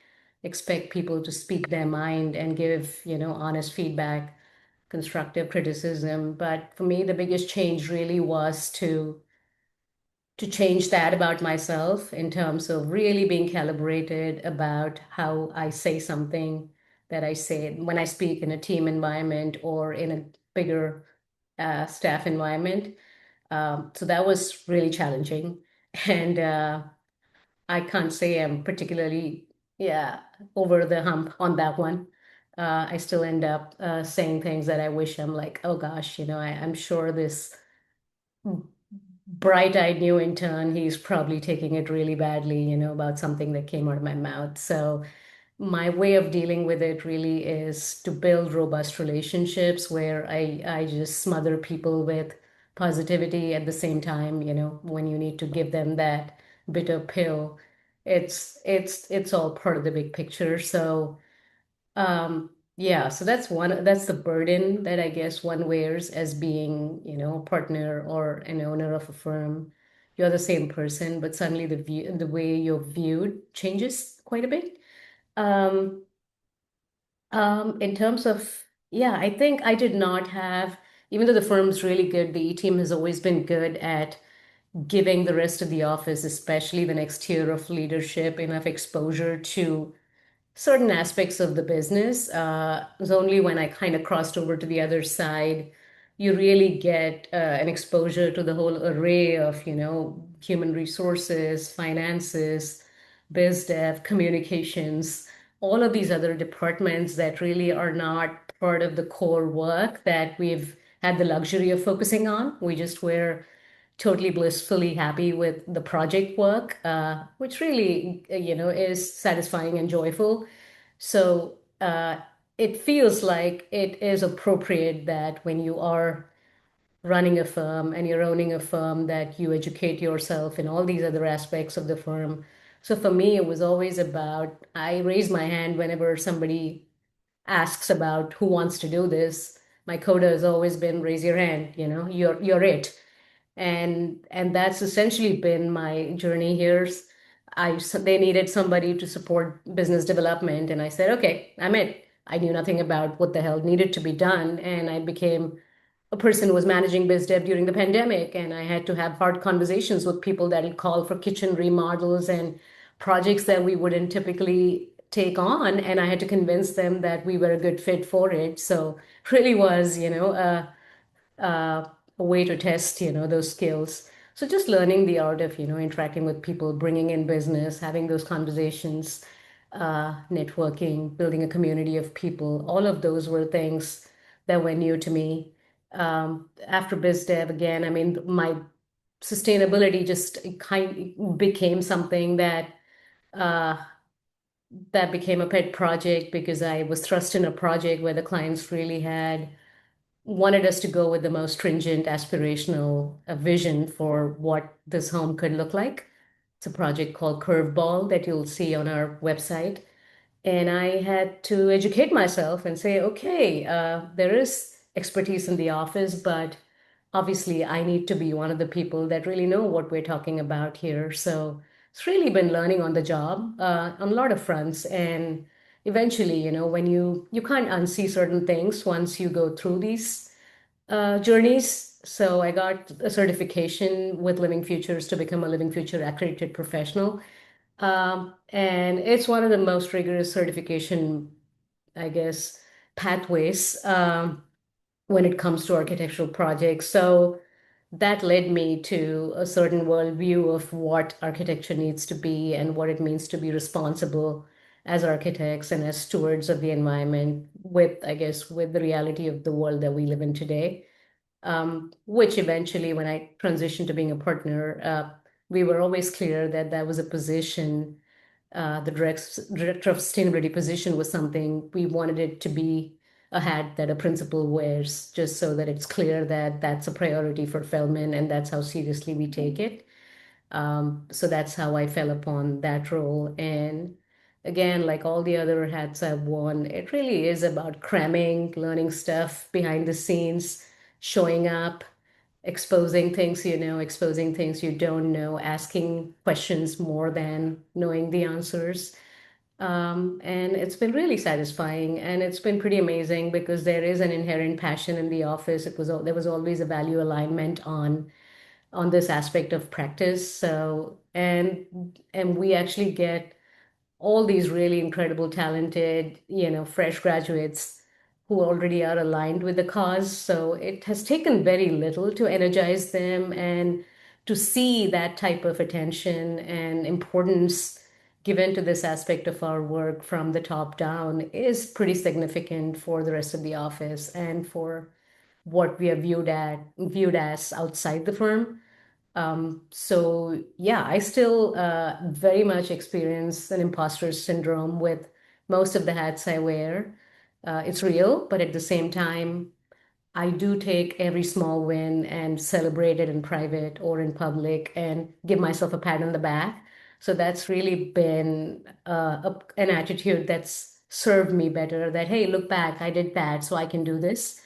expect people to speak their mind and give, honest feedback, constructive criticism. But for me, the biggest change really was to change that about myself in terms of really being calibrated about how I say something that I say when I speak in a team environment or in a bigger staff environment. So that was really challenging. And I can't say I'm particularly, yeah, over the hump on that one. I still end up saying things that I wish I'm like, oh gosh, I'm sure this bright-eyed new intern, he's probably taking it really badly, about something that came out of my mouth. So my way of dealing with it really is to build robust relationships where I just smother people with positivity at the same time, when you need to give them that bitter pill. It's all part of the big picture. So yeah, so that's the burden that I guess one wears as being, a partner or an owner of a firm. You're the same person, but suddenly the way you're viewed changes quite a bit. Um, in terms of, yeah, I think I did not have, even though the firm's really good, the E team has always been good at giving the rest of the office, especially the next tier of leadership, enough exposure to certain aspects of the business. It was only when I kind of crossed over to the other side, you really get an exposure to the whole array of, human resources, finances, biz dev, communications, all of these other departments that really are not part of the core work that we've had the luxury of focusing on. We just were totally blissfully happy with the project work, which really, is satisfying and joyful. So it feels like it is appropriate that when you are running a firm and you're owning a firm, that you educate yourself in all these other aspects of the firm. So for me, it was always about, I raise my hand whenever somebody asks about who wants to do this. My coda has always been raise your hand, you're it. And that's essentially been my journey here. They needed somebody to support business development, and I said, okay, I'm it. I knew nothing about what the hell needed to be done, and I became a person who was managing biz dev during the pandemic, and I had to have hard conversations with people that would call for kitchen remodels and projects that we wouldn't typically take on, and I had to convince them that we were a good fit for it. So really was, a way to test, those skills. So just learning the art of, interacting with people, bringing in business, having those conversations, networking, building a community of people, all of those were things that were new to me. After biz dev, again, I mean, my sustainability just kind became something uh, that became a pet project because I was thrust in a project where the clients really had wanted us to go with the most stringent aspirational vision for what this home could look like. It's a project called Curveball that you'll see on our website. And I had to educate myself and say, okay, there is expertise in the office, but obviously I need to be one of the people that really know what we're talking about here. So it's really been learning on the job on a lot of fronts. And eventually, when you can't unsee certain things once you go through these journeys. So I got a certification with Living Futures to become a Living Future accredited professional. And it's one of the most rigorous certification, I guess, pathways when it comes to architectural projects. So that led me to a certain worldview of what architecture needs to be and what it means to be responsible as architects and as stewards of the environment with, I guess, with the reality of the world that we live in today. Which eventually, when I transitioned to being a partner, we were always clear that that was a position, the director of sustainability position was something we wanted it to be a hat that a principal wears, just so that it's clear that that's a priority for Feldman and that's how seriously we take it. So that's how I fell upon that role. And again, like all the other hats I've worn, it really is about cramming, learning stuff behind the scenes, showing up, exposing things you know, exposing things you don't know, asking questions more than knowing the answers. And it's been really satisfying, and it's been pretty amazing because there is an inherent passion in the office. There was always a value alignment on this aspect of practice. So and we actually get all these really incredible, talented, fresh graduates who already are aligned with the cause. So it has taken very little to energize them, and to see that type of attention and importance given to this aspect of our work from the top down is pretty significant for the rest of the office and for what we are viewed as outside the firm. So yeah, I still very much experience an imposter syndrome with most of the hats I wear. It's real, but at the same time, I do take every small win and celebrate it in private or in public and give myself a pat on the back. So that's really been an attitude that's served me better, that, hey, look back, I did that, so I can do this.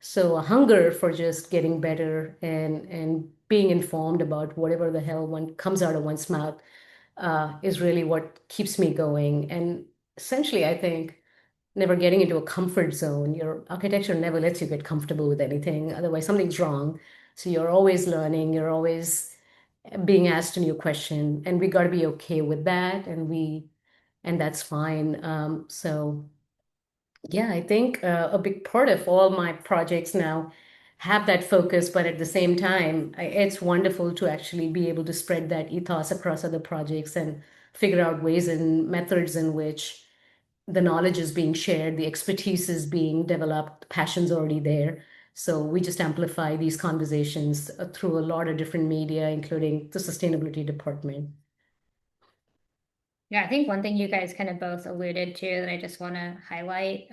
So a hunger for just getting better and being informed about whatever the hell one comes out of one's mouth is really what keeps me going. And essentially, I think never getting into a comfort zone. Your architecture never lets you get comfortable with anything. Otherwise, something's wrong. So you're always learning. You're always being asked a new question, and we got to be okay with that. And that's fine. So. Yeah, I think a big part of all my projects now have that focus, but at the same time, it's wonderful to actually be able to spread that ethos across other projects and figure out ways and methods in which the knowledge is being shared, the expertise is being developed, the passion's already there. So we just amplify these conversations through a lot of different media, including the sustainability department. Yeah, I think one thing you guys kind of both alluded to that I just want to highlight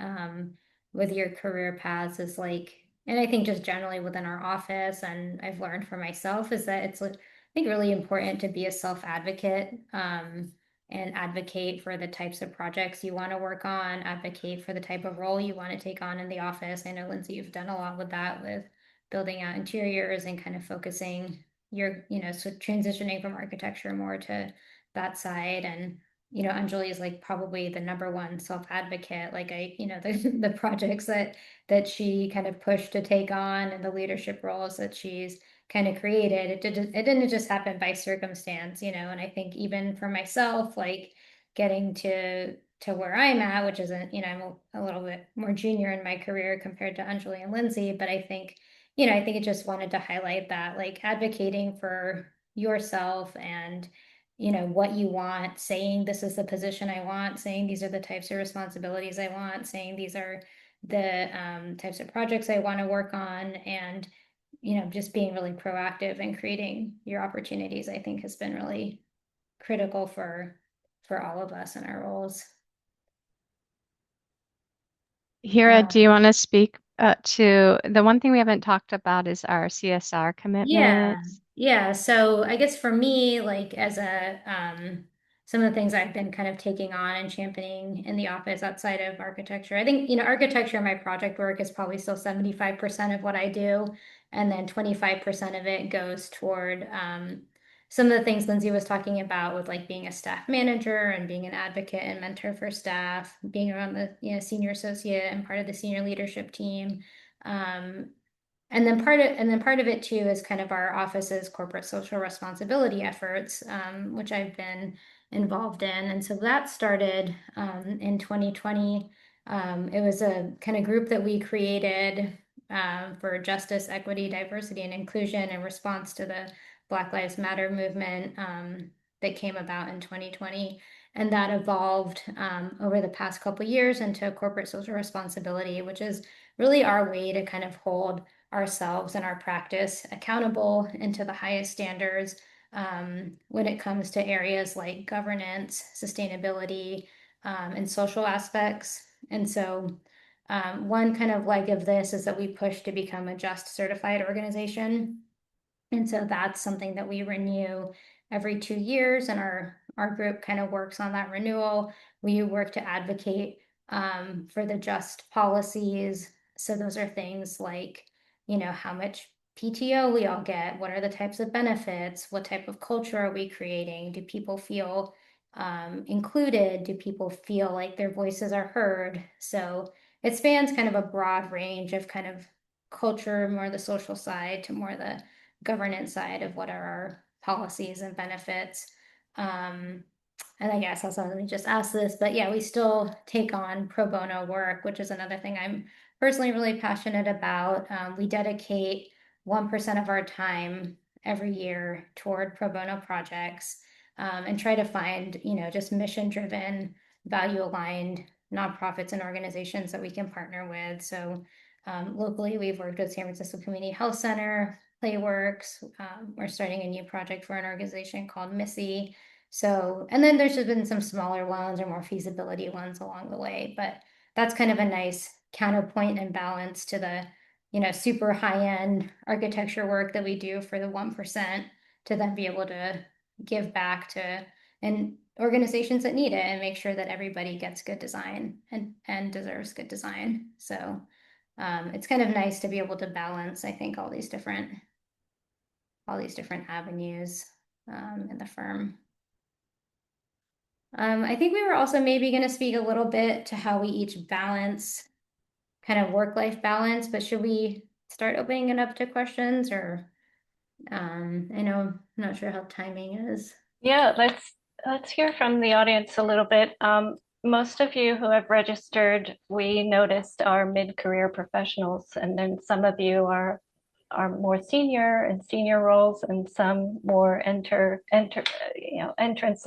with your career paths is like, and I think just generally within our office, and I've learned for myself, is that it's, I think, really important to be a self-advocate and advocate for the types of projects you want to work on, advocate for the type of role you want to take on in the office. I know, Lindsey, you've done a lot with that, with building out interiors and kind of focusing so transitioning from architecture more to that side. And Anjali is like probably the number one self-advocate. Like the projects that she kind of pushed to take on and the leadership roles that she's kind of created, it didn't just happen by circumstance, and I think even for myself, like getting to where I'm at, which isn't, I'm a little bit more junior in my career compared to Anjali and Lindsey, but I think it just wanted to highlight that, like advocating for yourself and what you want, saying this is the position I want, saying these are the types of responsibilities I want, saying these are the types of projects I want to work on, and just being really proactive and creating your opportunities, I think has been really critical for all of us in our roles. Heera, do you want to speak to the one thing we haven't talked about is our CSR commitments? Yeah. So I guess for me, like as some of the things I've been kind of taking on and championing in the office outside of architecture, I think, architecture and my project work is probably still 75% of what I do. And then 25% of it goes toward some of the things Lindsey was talking about with like being a staff manager and being an advocate and mentor for staff, being around the senior associate and part of the senior leadership team. And then part of it too is kind of our office's corporate social responsibility efforts, which I've been involved in. And so that started in 2020. It was a kind of group that we created for justice, equity, diversity, and inclusion in response to the Black Lives Matter movement that came about in 2020. And that evolved over the past couple of years into corporate social responsibility, which is really our way to kind of hold ourselves and our practice accountable into the highest standards when it comes to areas like governance, sustainability, and social aspects. And so one kind of leg of this is that we push to become a JUST certified organization. And so that's something that we renew every 2 years, and our group kind of works on that renewal. We work to advocate for the JUST policies. So those are things like, how much PTO we all get, what are the types of benefits, what type of culture are we creating, do people feel included, do people feel like their voices are heard? So it spans kind of a broad range of kind of culture, more the social side, to more the governance side of what are our policies and benefits. And I guess also let me just ask this, but yeah, we still take on pro bono work, which is another thing I'm personally really passionate about. We dedicate 1% of our time every year toward pro bono projects and try to find, just mission driven, value aligned nonprofits and organizations that we can partner with. So locally, we've worked with San Francisco Community Health Center, Playworks. We're starting a new project for an organization called Missy. So, and then there's just been some smaller ones or more feasibility ones along the way, but that's kind of a nice counterpoint and balance to the, super high-end architecture work that we do for the 1%, to then be able to give back to and organizations that need it and make sure that everybody gets good design and deserves good design. So it's kind of nice to be able to balance, I think, all these different avenues in the firm. I think we were also maybe going to speak a little bit to how we each balance kind of work-life balance, but should we start opening it up to questions, or I know I'm not sure how timing is. Yeah, let's hear from the audience a little bit. Most of you who have registered, we noticed, are mid-career professionals, and then some of you are more senior in senior roles, and some more entrance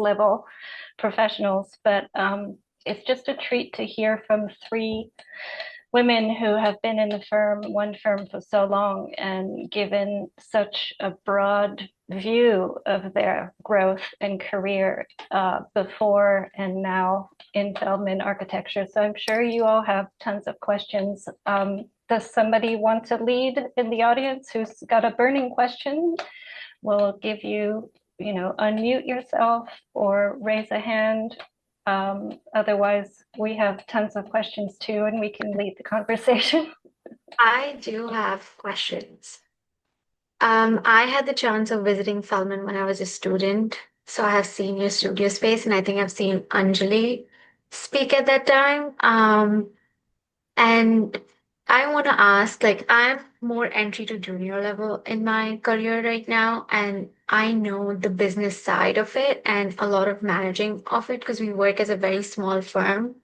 level professionals. But it's just a treat to hear from 3 women who have been in one firm for so long, and given such a broad view of their growth and career before and now in Feldman Architecture. So I'm sure you all have tons of questions. Does somebody want to lead in the audience who's got a burning question? We'll give you, unmute yourself or raise a hand. Otherwise, we have tons of questions too, and we can lead the conversation. I do have questions. I had the chance of visiting Feldman when I was a student, so I have seen your studio space, and I think I've seen Anjali speak at that time. And I want to ask, like, I'm more entry to junior level in my career right now, and I know the business side of it and a lot of managing of it because we work as a very small firm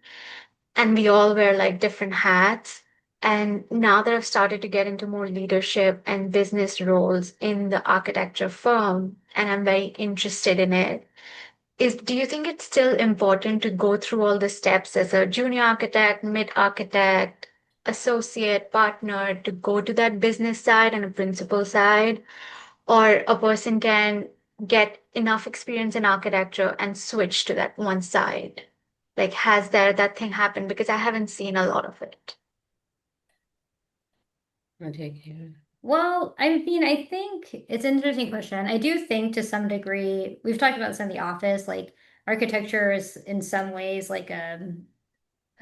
and we all wear like different hats. And now that I've started to get into more leadership and business roles in the architecture firm, and I'm very interested in it, do you think it's still important to go through all the steps as a junior architect, mid architect, associate, partner to go to that business side and a principal side? Or a person can get enough experience in architecture and switch to that one side? Like, has that thing happened? Because I haven't seen a lot of it. I'll take you. Well, I mean, I think it's an interesting question. I do think to some degree, we've talked about this in the office, like architecture is in some ways like I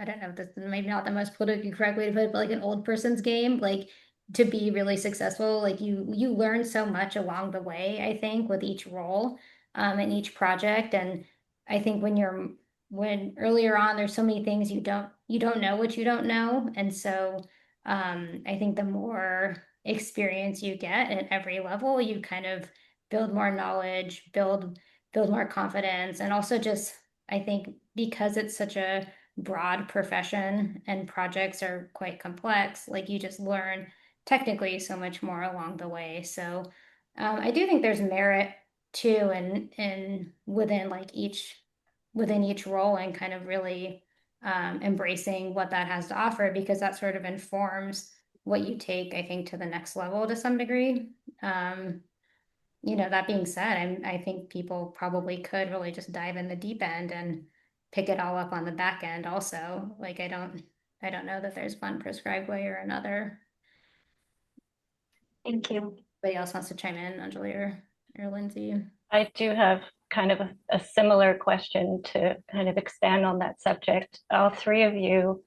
don't know, that's maybe not the most politically correct way to put it, but like an old person's game. Like to be really successful, like you learn so much along the way, I think, with each role and each project. And I think when earlier on, there's so many things you don't know what you don't know. And so I think the more experience you get at every level, you kind of build more knowledge, build more confidence, and also just I think because it's such a broad profession and projects are quite complex, like you just learn technically so much more along the way. So I do think there's merit too in within like within each role and kind of really embracing what that has to offer, because that sort of informs what you take, I think, to the next level to some degree. That being said, I think people probably could really just dive in the deep end and pick it all up on the back end also. Like I don't know that there's one prescribed way or another. Thank you. Anybody else wants to chime in, Anjali or Lindsey? I do have kind of a similar question to kind of expand on that subject. All three of you,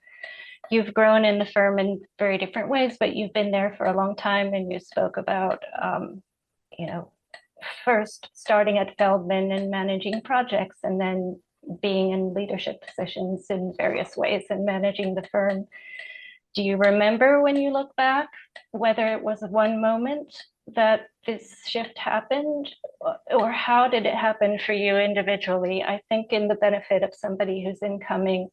you've grown in the firm in very different ways, but you've been there for a long time, and you spoke about, you know, first starting at Feldman and managing projects, and then being in leadership positions in various ways and managing the firm. Do you remember when you look back whether it was one moment that this shift happened, or how did it happen for you individually? I think in the benefit of somebody who's incoming,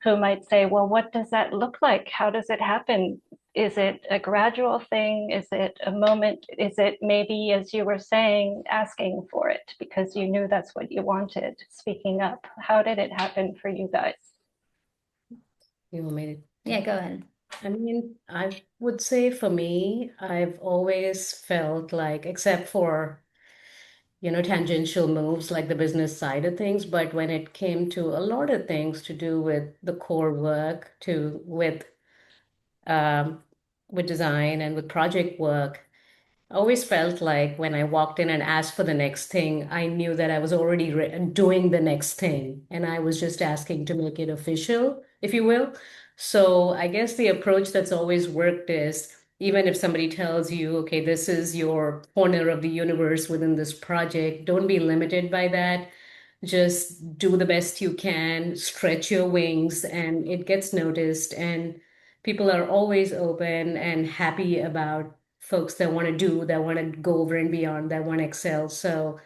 who might say, well, what does that look like? How does it happen? Is it a gradual thing? Is it a moment? Is it maybe, as you were saying, asking for it because you knew that's what you wanted, speaking up? How did it happen for you guys? You want me to? Yeah, go ahead. I mean, I would say for me, I've always felt like, except for, tangential moves like the business side of things, but when it came to a lot of things to do with the core work, um, with design and with project work, I always felt like when I walked in and asked for the next thing, I knew that I was already doing the next thing, and I was just asking to make it official, if you will. So I guess the approach that's always worked is even if somebody tells you, okay, this is your corner of the universe within this project, don't be limited by that. Just do the best you can, stretch your wings, and it gets noticed. And people are always open and happy about folks that want to do, that want to go over and beyond, that want to excel. So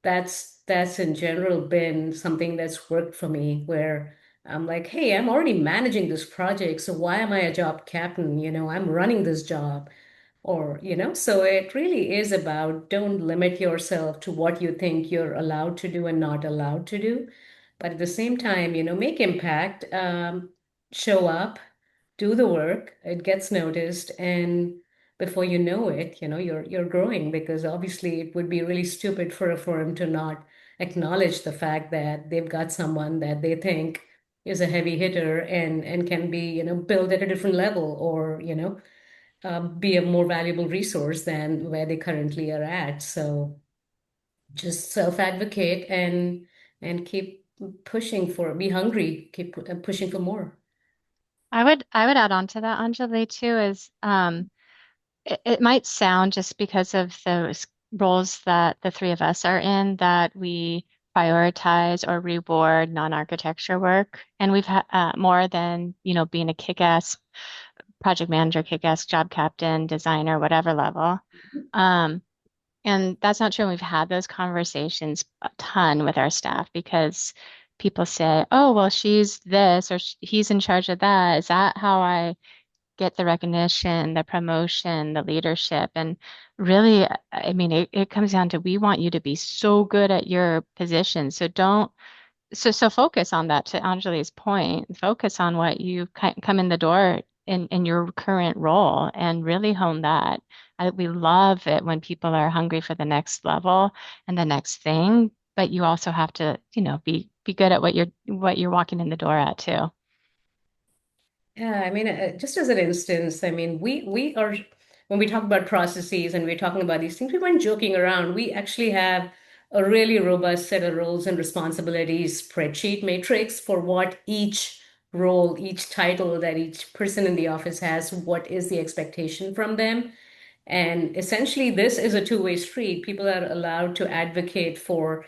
that's in general been something that's worked for me, where I'm like, hey, I'm already managing this project, so why am I a job captain? I'm running this job. Or, so it really is about don't limit yourself to what you think you're allowed to do and not allowed to do. But at the same time, make impact, show up, do the work, it gets noticed, and before you know it, you're growing, because obviously it would be really stupid for a firm to not acknowledge the fact that they've got someone that they think is a heavy hitter and can be, built at a different level, or, be a more valuable resource than where they currently are at. So just self-advocate and keep pushing be hungry, keep pushing for more. I would add on to that, Anjali, too, is it might sound just because of those roles that the three of us are in that we prioritize or reward non-architecture work. And we've had more than, being a kick-ass project manager, kick-ass job captain, designer, whatever level. And that's not true. We've had those conversations a ton with our staff because people say, oh, well, she's this or he's in charge of that. Is that how I get the recognition, the promotion, the leadership? And really, I mean, it comes down to we want you to be so good at your position. So don't so focus on that, to Anjali's point. Focus on what you come in the door in your current role and really hone that. We love it when people are hungry for the next level and the next thing, but you also have to, be good at what you're walking in the door at too. Yeah, I mean, just as an instance, I mean, we are when we talk about processes and we're talking about these things, we weren't joking around. We actually have a really robust set of roles and responsibilities spreadsheet matrix for what each role, each title that each person in the office has, what is the expectation from them. And essentially, this is a two-way street. People are allowed to advocate for,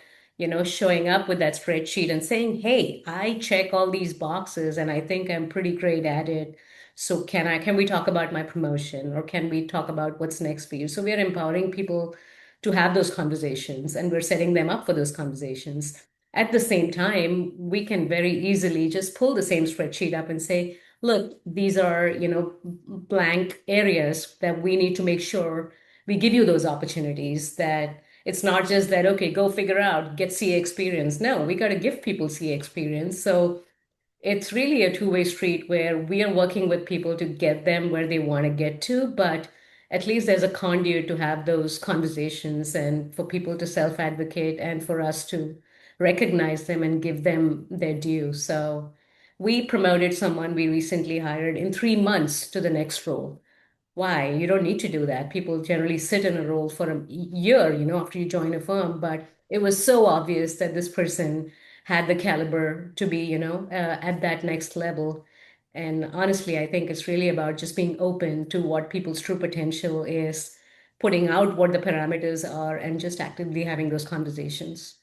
showing up with that spreadsheet and saying, hey, I check all these boxes and I think I'm pretty great at it. So can we talk about my promotion, or can we talk about what's next for you? So we are empowering people to have those conversations, and we're setting them up for those conversations. At the same time, we can very easily just pull the same spreadsheet up and say, look, these are, blank areas that we need to make sure we give you those opportunities, that it's not just that, okay, go figure out, get CA experience. No, we got to give people CA experience. So it's really a two-way street where we are working with people to get them where they want to get to, but at least there's a conduit to have those conversations and for people to self-advocate and for us to recognize them and give them their due. So we promoted someone we recently hired in 3 months to the next role. Why? You don't need to do that. People generally sit in a role for a year, after you join a firm, but it was so obvious that this person had the caliber to be, at that next level. And honestly, I think it's really about just being open to what people's true potential is, putting out what the parameters are, and just actively having those conversations.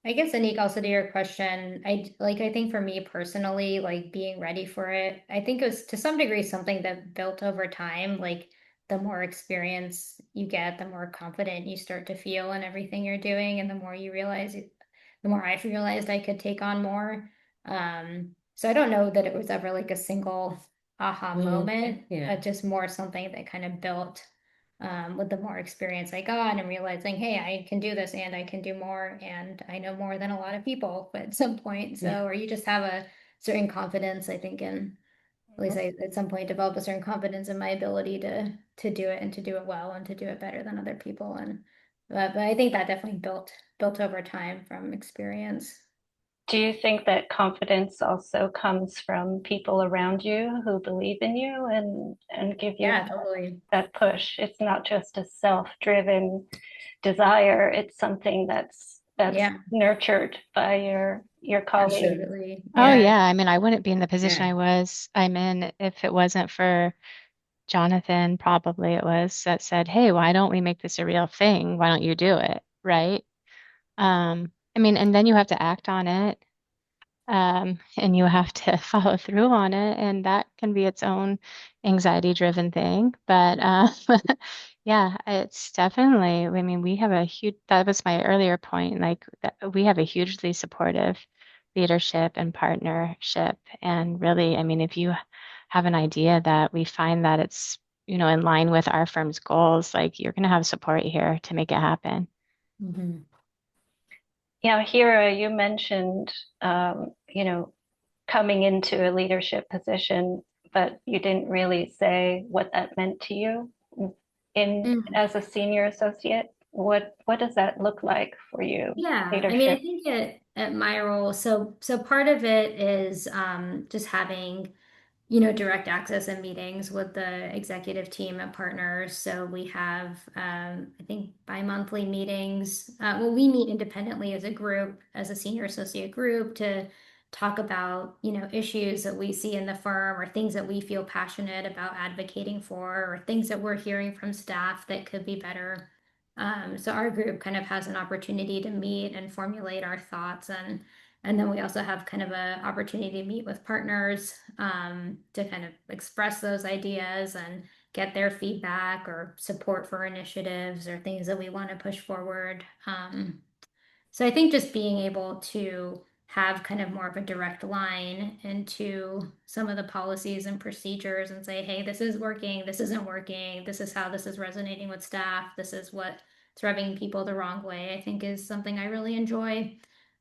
I guess, Anik, also to your question, I think for me personally, like being ready for it, I think it was to some degree something that built over time. Like the more experience you get, the more confident you start to feel in everything you're doing, and the more you realize it, the more I've realized I could take on more. So I don't know that it was ever like a single aha moment, Yeah. just more something that kind of built with the more experience I got and realizing, hey, I can do this and I can do more and I know more than a lot of people at some point. So, Yeah. or you just have a certain confidence, I think, in at least I at some point develop a certain confidence in my ability to do it and to do it well and to do it better than other people. And but I think that definitely built over time from experience. Do you think that confidence also comes from people around you who believe in you and give you Yeah, totally. that push? It's not just a self-driven desire, it's something that's Yeah, nurtured by your colleagues. absolutely. Oh Yeah. yeah, I mean, I wouldn't be in the position Yeah. I'm in if it wasn't for Jonathan, probably it was, that said, "Hey, why don't we make this a real thing? Why don't you do it?" Right? I mean, and then you have to act on it. And you have to follow through on it, and that can be its own anxiety-driven thing. But yeah, it's definitely, I mean, we have a huge, that was my earlier point, like that we have a hugely supportive leadership and partnership. And really, I mean, if you have an idea that we find that it's, in line with our firm's goals, like you're going to have support here to make it happen. Mhm. Yeah, Heera, you mentioned coming into a leadership position, but you didn't really say what that meant to you in Mm. as a senior associate. What does that look like for you, Yeah, I mean, I leadership? think at my role, so part of it is just having direct access and meetings with the executive team at Partners. So we have, I think, bi-monthly meetings. Well, we meet independently as a group, as a senior associate group, to talk about, issues that we see in the firm or things that we feel passionate about advocating for, or things that we're hearing from staff that could be better. So our group kind of has an opportunity to meet and formulate our thoughts, and then we also have kind of an opportunity to meet with partners to kind of express those ideas and get their feedback or support for initiatives or things that we want to push forward. So I think just being able to have kind of more of a direct line into some of the policies and procedures and say, hey, this is working, this isn't working, this is how this is resonating with staff, this is what's rubbing people the wrong way, I think is something I really enjoy.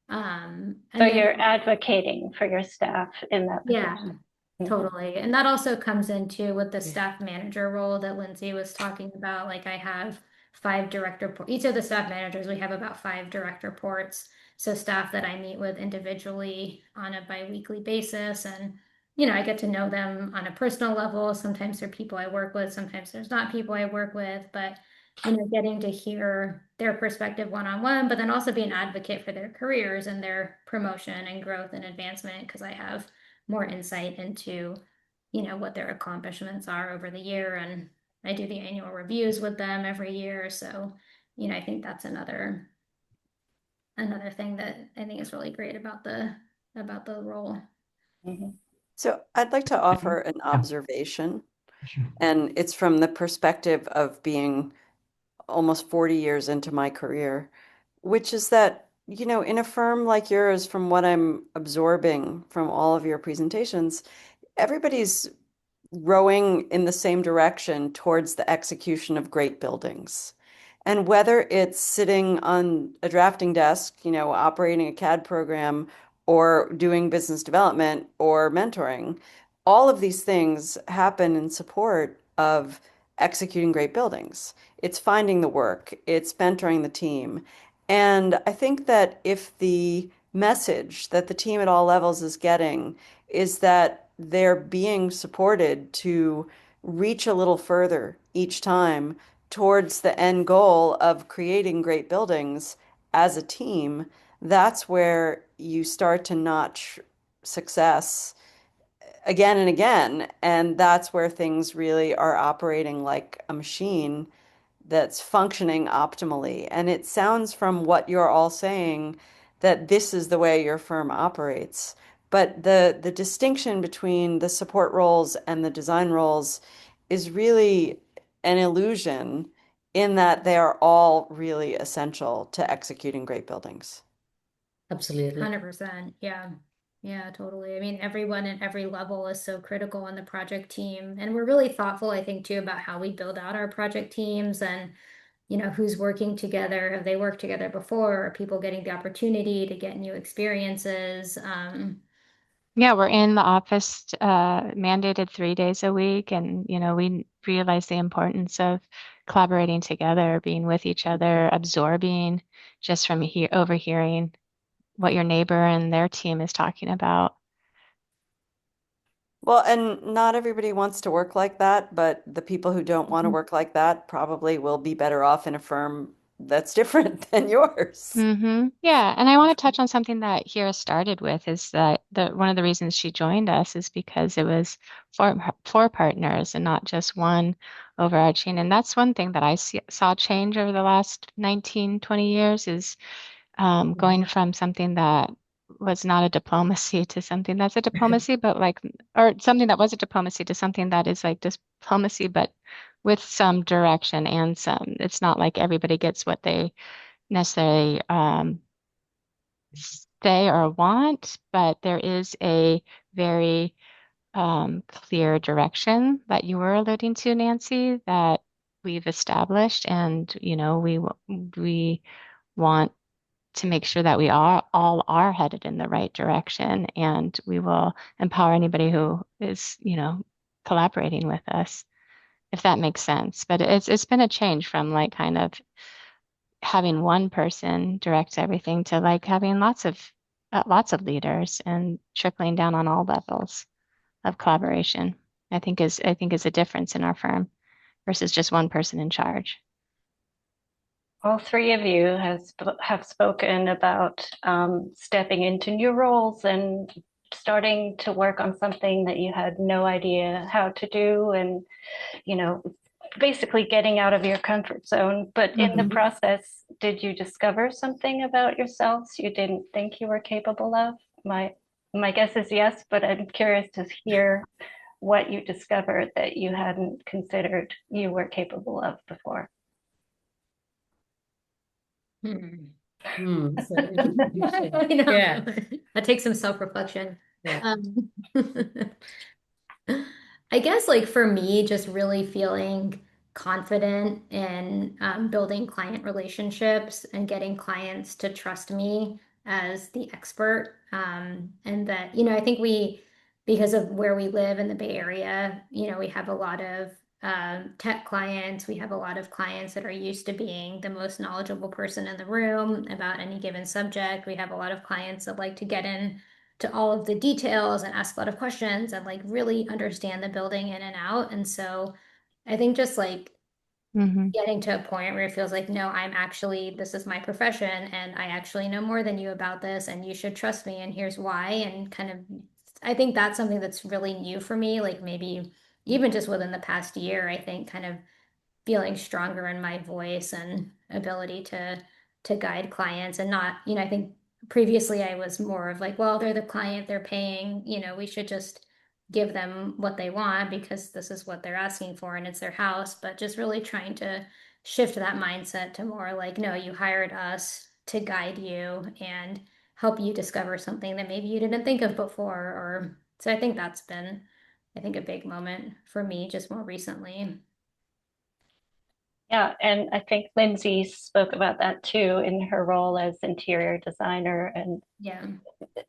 So And then, you're advocating for your staff in that yeah, position. totally. And that also comes into with the Yeah. staff manager role that Lindsey was talking about. Like I have five direct reports. Each of the staff managers, we have about five direct reports. So staff that I meet with individually on a biweekly basis. And, I get to know them on a personal level. Sometimes they're people I work with, sometimes there's not people I work with, but getting to hear their perspective one-on-one, but then also be an advocate for their careers and their promotion and growth and advancement because I have more insight into, what their accomplishments are over the year. And I do the annual reviews with them every year. So, I think that's another thing that I think is really great about the role. Mhm. So I'd like to offer an observation, and it's from the perspective of being almost 40 years into my career, which is that in a firm like yours, from what I'm absorbing from all of your presentations, everybody's rowing in the same direction towards the execution of great buildings. And whether it's sitting on a drafting desk, operating a CAD program, or doing business development or mentoring, all of these things happen in support of executing great buildings. It's finding the work, it's mentoring the team. And I think that if the message that the team at all levels is getting is that they're being supported to reach a little further each time towards the end goal of creating great buildings as a team, that's where you start to notch success again and again. And that's where things really are operating like a machine that's functioning optimally. And it sounds from what you're all saying that this is the way your firm operates. But the distinction between the support roles and the design roles is really an illusion in that they are all really essential to executing great buildings. Absolutely. 100%. Yeah. Yeah, totally. I mean, everyone at every level is so critical on the project team. And we're really thoughtful, I think, too, about how we build out our project teams and, who's working together. Have they worked together before? Are people getting the opportunity to get new experiences? Yeah, we're in the office mandated 3 days a week, and we realize the importance of collaborating together, being with each other, absorbing just from overhearing what your neighbor and their team is talking about. Well, and not everybody wants to work like that, but the people who don't want to work like that probably will be better off in a firm that's different than yours. Yeah, and I want to touch on something that Heera started with is that one of the reasons she joined us is because it was four partners and not just one overarching. And that's one thing that I saw change over the last 19, 20 years is going from something that was not a diplomacy to something that's a diplomacy, but or something that was a diplomacy to something that is like diplomacy, but with some direction and it's not like everybody gets what they necessarily say or want, but there is a very clear direction that you were alluding to, Nancy, that we've established, and we want to make sure that we all are headed in the right direction, and we will empower anybody who is, collaborating with us, if that makes sense. But it's been a change from like kind of having one person direct everything to like having lots of leaders and trickling down on all levels of collaboration. I think is a difference in our firm versus just one person in charge. All three of you have spoken about stepping into new roles and starting to work on something that you had no idea how to do, and basically getting out of your comfort zone. But in the process, did you discover something about yourselves you didn't think you were capable of? My guess is yes, but I'm curious to hear what you discovered that you hadn't considered you were capable of before. I know. Yeah. That takes some self-reflection. Yeah. I guess like for me, just really feeling confident in building client relationships and getting clients to trust me as the expert. And that, I think because of where we live in the Bay Area, we have a lot of tech clients. We have a lot of clients that are used to being the most knowledgeable person in the room about any given subject. We have a lot of clients that like to get in to all of the details and ask a lot of questions and like really understand the building in and out. And so I think just like getting to a point where it feels like, no, this is my profession and I actually know more than you about this and you should trust me and here's why. And kind of, I think that's something that's really new for me. Like maybe even just within the past year, I think kind of feeling stronger in my voice and ability to guide clients and not, I think previously I was more of like, well, they're the client, they're paying, we should just give them what they want because this is what they're asking for and it's their house, but just really trying to shift that mindset to more like, no, you hired us to guide you and help you discover something that maybe you didn't think of before. Or so I think that's been, I think, a big moment for me just more recently. Yeah, and I think Lindsay spoke about that too in her role as interior designer, Yeah.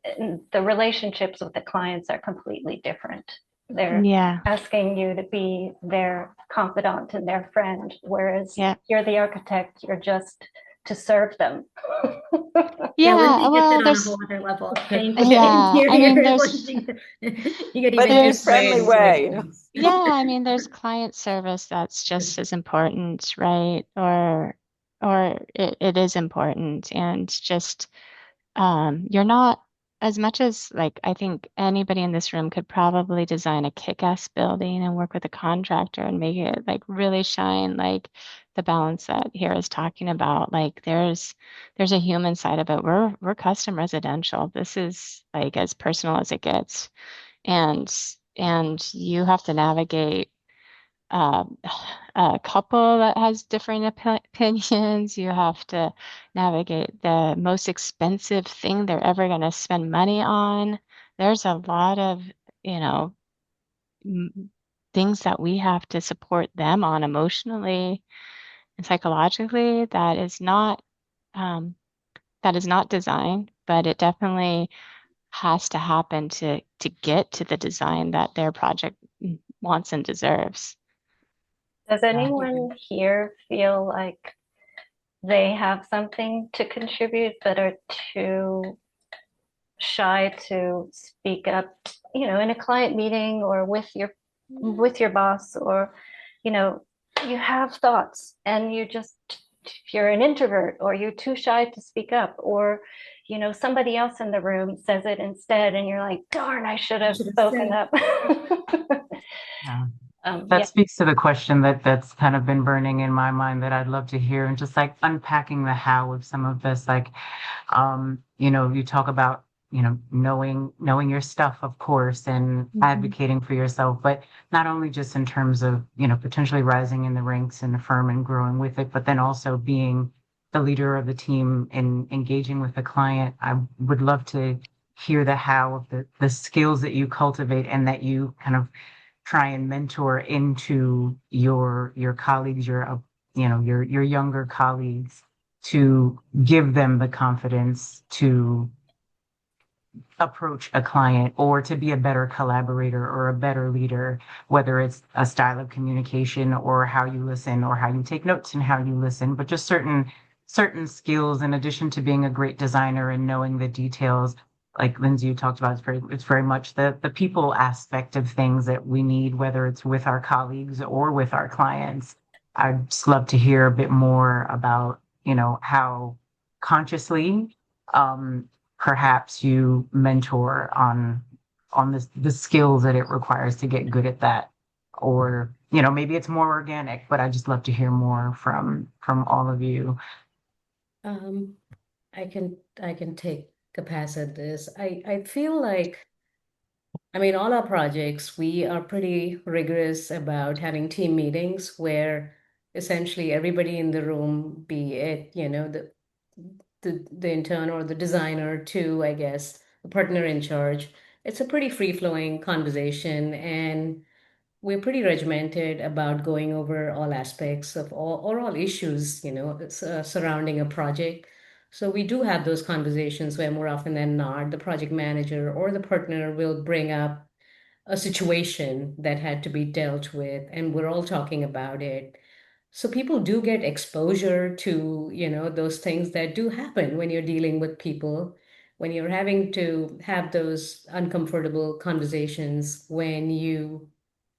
and the relationships with the clients are completely different. They're Yeah. asking you to be their confidant and their friend, whereas Yeah. you're the architect, you're just to serve them. Yeah, Yeah. Lindsay gets Well, it on a there's, whole other level. Paying for the yeah, I mean, interior. there's, You get But even in a Just friendly different way. wavelengths. yeah, I mean, there's client service that's just as important, right? Or it is important. And just, you're not, as much as like, I think anybody in this room could probably design a kick-ass building and work with a contractor and make it like really shine, like the balance that here is talking about. Like there's a human side of it. We're custom residential. This is like as personal as it gets. And you have to navigate um, a couple that has different opinions. You have to navigate the most expensive thing they're ever going to spend money on. There's a lot of, you know, things that we have to support them on emotionally and psychologically um, that is not design, but it definitely has to happen to get to the design that their project wants and deserves. Does anyone here feel like they have something to contribute but are too shy to speak up, in a client meeting or with your boss, or, you have thoughts and you're an introvert or you're too shy to speak up, or, somebody else in the room says it instead and you're like, darn, I should have spoken up. Yeah. Yeah. That speaks to the question that's kind of been burning in my mind that I'd love to hear, and just like unpacking the how of some of this. Like, you talk about, knowing your stuff, of course, and advocating for yourself, but not only just in terms of, potentially rising in the ranks in the firm and growing with it, but then also being the leader of the team and engaging with the client. I would love to hear the how of the skills that you cultivate and that you kind of try and mentor into your colleagues, your younger colleagues, to give them the confidence to approach a client or to be a better collaborator or a better leader, whether it's a style of communication or how you listen or how you take notes and how you listen, but just certain skills in addition to being a great designer and knowing the details. Like Lindsay, you talked about, it's very much the people aspect of things that we need, whether it's with our colleagues or with our clients. I'd just love to hear a bit more about, how consciously um, perhaps you mentor on the skills that it requires to get good at that. Or, maybe it's more organic, but I just love to hear more from all of you. Um, I can take a pass at this. I feel like, I mean, all our projects, we are pretty rigorous about having team meetings where essentially everybody in the room, be it, the intern or the designer too, I guess, the partner in charge, it's a pretty free-flowing conversation, and we're pretty regimented about going over all aspects of all issues, surrounding a project. So we do have those conversations where more often than not, the project manager or the partner will bring up a situation that had to be dealt with, and we're all talking about it. So people do get exposure to, those things that do happen when you're dealing with people, when you're having to have those uncomfortable conversations, when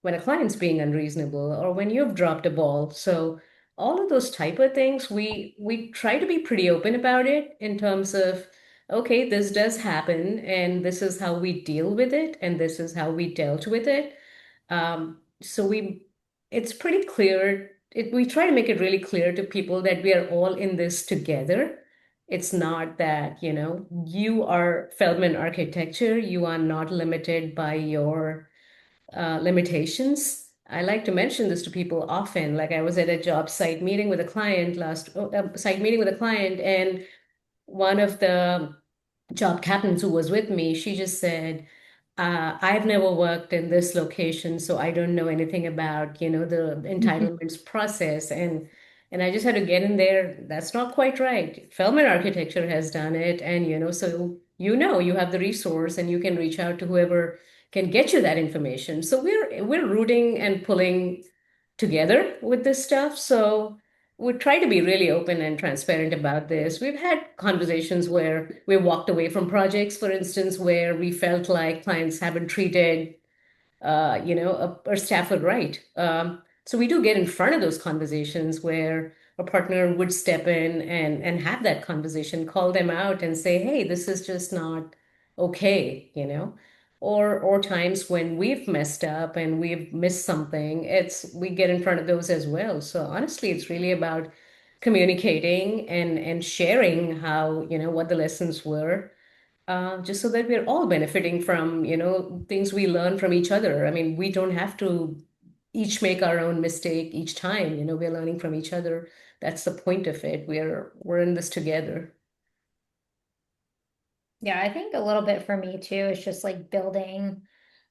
a client's being unreasonable or when you've dropped a ball. So all of those type of things, we try to be pretty open about it in terms of, okay, this does happen and this is how we deal with it and this is how we dealt with it. So it's pretty clear. We try to make it really clear to people that we are all in this together. It's not that, you are Feldman Architecture, you are not limited by your limitations. I like to mention this to people often. Like I was at a job site meeting with a client and one of the job captains who was with me, she just said, I've never worked in this location, so I don't know anything about, the entitlements process. And I just had to get in there. That's not quite right. Feldman Architecture has done it. And, so you have the resource and you can reach out to whoever can get you that information. So we're rooting and pulling together with this stuff. So we try to be really open and transparent about this. We've had conversations where we walked away from projects, for instance, where we felt like clients haven't treated, our staff right. So we do get in front of those conversations where a partner would step in and have that conversation, call them out and say, hey, this is just not okay. Or times when we've messed up and we've missed something, we get in front of those as well. So honestly, it's really about communicating and sharing how, what the lessons were, just so that we're all benefiting from, things we learn from each other. I mean, we don't have to each make our own mistake each time, we're learning from each other. That's the point of it. We're in this together. Yeah, I think a little bit for me too is just like building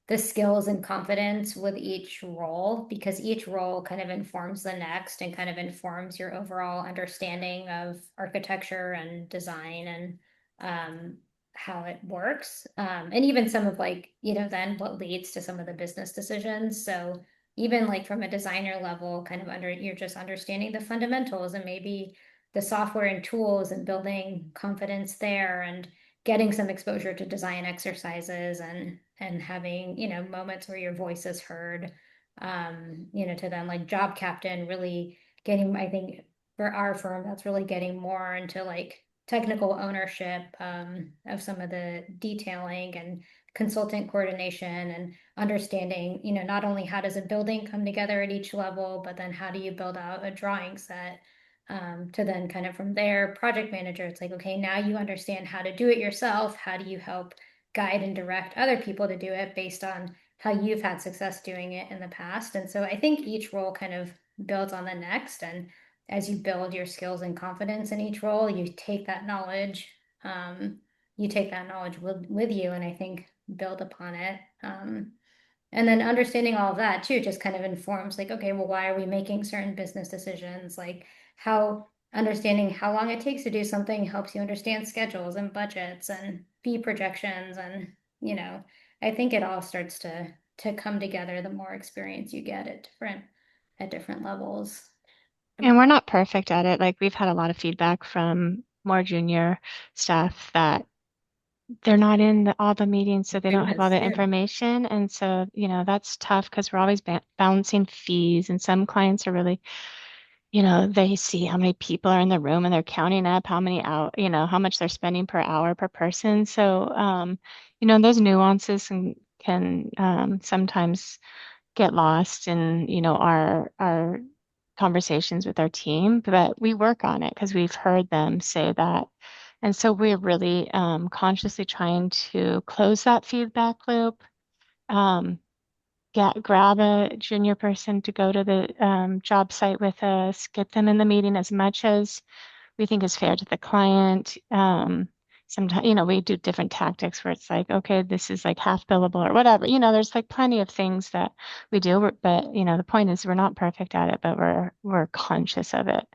the skills and confidence with each role, because each role kind of informs the next and kind of informs your overall understanding of architecture and design and how it works. And even some of like, then what leads to some of the business decisions. So even like from a designer level, kind of you're just understanding the fundamentals and maybe the software and tools and building confidence there and getting some exposure to design exercises and having, moments where your voice is heard, to then like job captain really getting, I think for our firm, that's really getting more into like technical ownership of some of the detailing and consultant coordination and understanding, not only how does a building come together at each level, but then how do you build out a drawing set to then kind of from there, project manager, it's like, okay, now you understand how to do it yourself. How do you help guide and direct other people to do it based on how you've had success doing it in the past? And so I think each role kind of builds on the next. And as you build your skills and confidence in each role, you take that knowledge, with you, and I think build upon it. And then understanding all of that too just kind of informs like, okay, well, why are we making certain business decisions? Like how understanding how long it takes to do something helps you understand schedules and budgets and fee projections. And, I think it all starts to come together the more experience you get at different levels. And we're not perfect at it. Like we've had a lot of feedback from more junior staff that they're not in all the meetings, so they don't have all the Yeah. information. And so, that's tough because we're always balancing fees. And some clients are really, they see how many people are in the room and they're counting up how many how much they're spending per hour per person. So, those nuances can sometimes get lost in, our conversations with our team, but we work on it because we've heard them say that. And so we're really consciously trying to close that feedback loop, um, grab a junior person to go to the job site with us, get them in the meeting as much as we think is fair to the client. Sometimes, we do different tactics where it's like, okay, this is like half billable or whatever. There's like plenty of things that we do, but the point is we're not perfect at it, but we're conscious of it.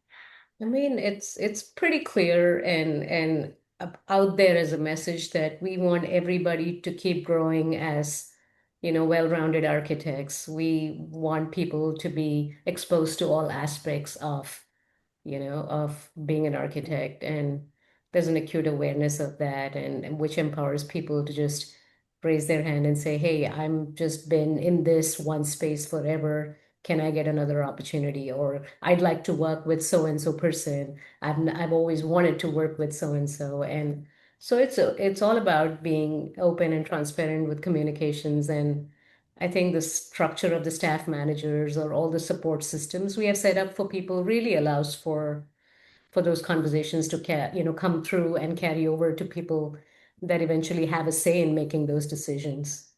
I mean, it's pretty clear and out there as a message that we want everybody to keep growing as, well-rounded architects. We want people to be exposed to all aspects of being an architect. And there's an acute awareness of that, and which empowers people to just raise their hand and say, hey, I'm just been in this one space forever. Can I get another opportunity? Or I'd like to work with so and so person. I've always wanted to work with so and so. And so it's all about being open and transparent with communications. And I think the structure of the staff managers or all the support systems we have set up for people really allows for those conversations to come through and carry over to people that eventually have a say in making those decisions.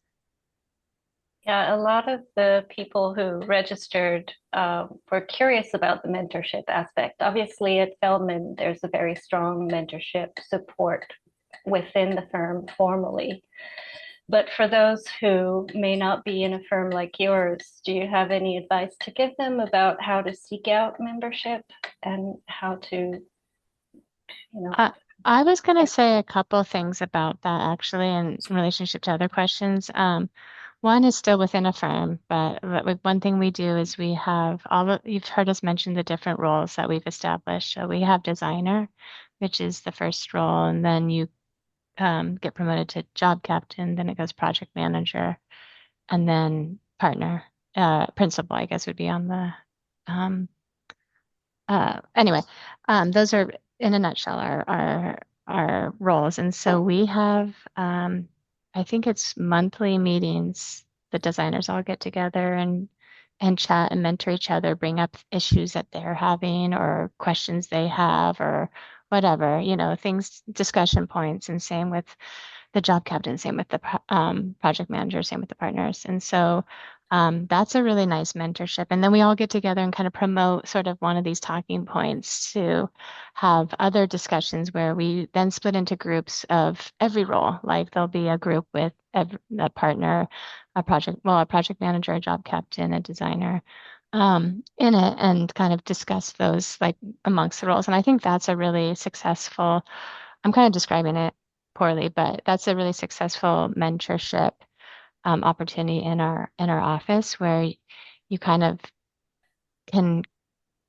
Yeah, a lot of the people who registered were curious about the mentorship aspect. Obviously, at Feldman, there's a very strong mentorship support within the firm formally. But for those who may not be in a firm like yours, do you have any advice to give them about how to seek out membership and how to, you know? I was going to say a couple things about that actually in relationship to other questions. One is still within a firm, but one thing we do is we have you've heard us mention the different roles that we've established. So we have designer, which is the first role, and then you get promoted to job captain, then it goes project manager, and then partner, principal, I guess would be on the, anyway, those are in a nutshell our roles. And so we have, I think it's monthly meetings. The designers all get together and chat and mentor each other, bring up issues that they're having or questions they have or whatever, things, discussion points, and same with the job captain, same with the project manager, same with the partners. And so that's a really nice mentorship. And then we all get together and kind of promote sort of one of these talking points to have other discussions where we then split into groups of every role. Like there'll be a group with a partner, a project manager, a job captain, a designer in it, and kind of discuss those like amongst the roles. And I think that's a really successful, I'm kind of describing it poorly, but that's a really successful mentorship opportunity in our office where you kind of can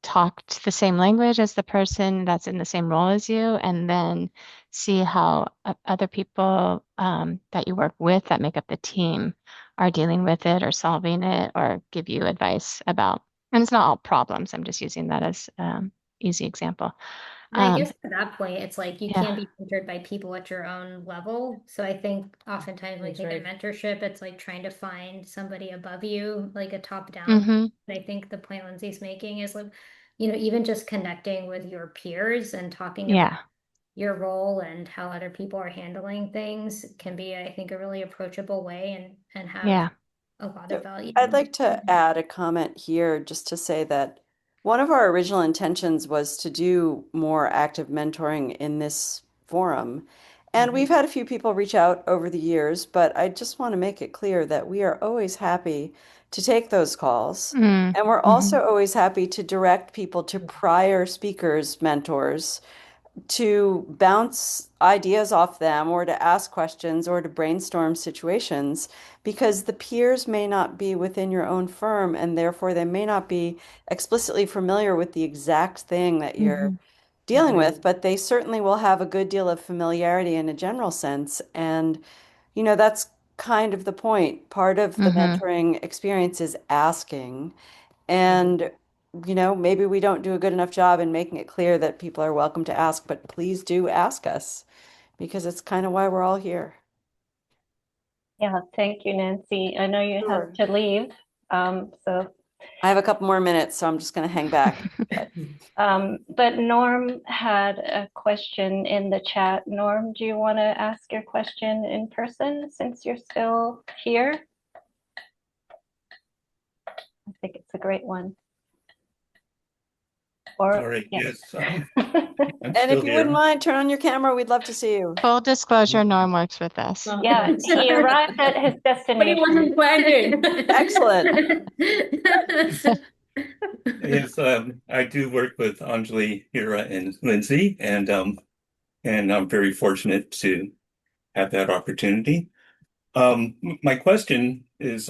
talk the same language as the person that's in the same role as you, and then see how other people that you work with that make up the team are dealing with it or solving it or give you advice about. And it's not all problems. I'm just using that as easy example. And I guess at that point, it's like you Yeah. can't be mentored by people at your own level. So I think oftentimes when That's you think of right. mentorship, it's like trying to find somebody above you, like a top down. Mm-hmm. But I think the point Lindsay's making is like, even just connecting with your peers and talking about Yeah. your role and how other people are handling things can be, I think, a really approachable way and have Yeah. a lot So of value. I'd like to add a comment here just to say that one of our original intentions was to do more active mentoring in this forum. And we've had a few people reach out over the years, but I just want to make it clear that we are always happy to take those calls. Mm. And we're Mm-hmm. also always happy to direct people to prior speakers, mentors, to bounce ideas off them or to ask questions or to brainstorm situations because the peers may not be within your own firm and therefore they may not be explicitly familiar with the exact thing that you're Mm-hmm. dealing with, but they certainly will have a good deal of familiarity in a general sense. And, that's kind of the point. Part of the Mm-hmm. mentoring experience is asking. And, maybe we don't do a good enough job in making it clear that people are welcome to ask, but please do ask us because it's kind of why we're all here. Yeah, thank you, Nancy. I know you Sure. have to leave, so I have a couple more minutes, so I'm just going to hang back. but Norm had a question in the chat. Norm, do you want to ask your question in person since you're still here? I think it's a great one. Or, All right, yeah. yes, I'm And still if you wouldn't here. mind, turn on your camera. We'd love to see you. Full disclosure, Norm works with us. Yeah, he arrived at his But it destination. wasn't planned. Excellent. Yes, I do work with Anjali, Heera, and Lindsey, and I'm very fortunate to have that opportunity. My question is,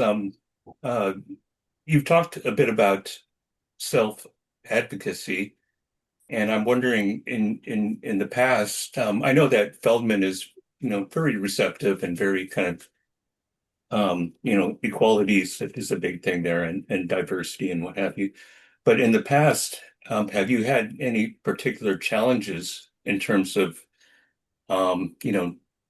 you've talked a bit about self-advocacy, and I'm wondering in the past, I know that Feldman is, very receptive and very kind of equality is a big thing there and diversity and what have you. But in the past, have you had any particular challenges in terms of,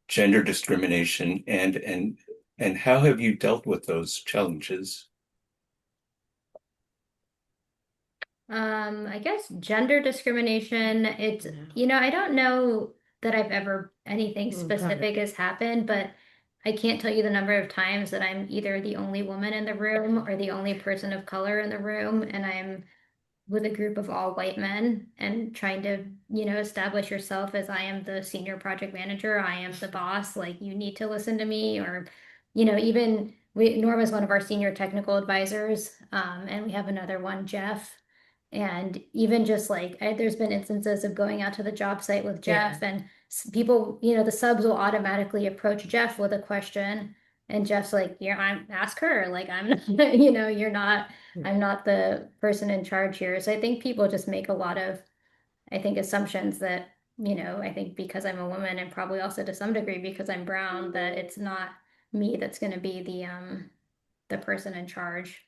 gender discrimination and how have you dealt with those challenges? I guess gender discrimination, I don't know that I've ever anything got it. specific has happened, but I can't tell you the number of times that I'm either the only woman in the room or the only person of color in the room, and I'm with a group of all white men and trying to, establish yourself as I am the senior project manager, I am the boss, like you need to listen to me, or, even Norm is one of our senior technical advisors, and we have another one, Jeff. And even just like there's been instances of going out to the job site with Jeff and people, the subs will automatically approach Jeff with a question. And Jeff's like, I'm ask her, like I'm not, you're not, I'm not the person in charge here. So I think people just make a lot of, I think, assumptions that, I think because I'm a woman and probably also to some degree because I'm brown, that it's not me that's going to be the person in charge.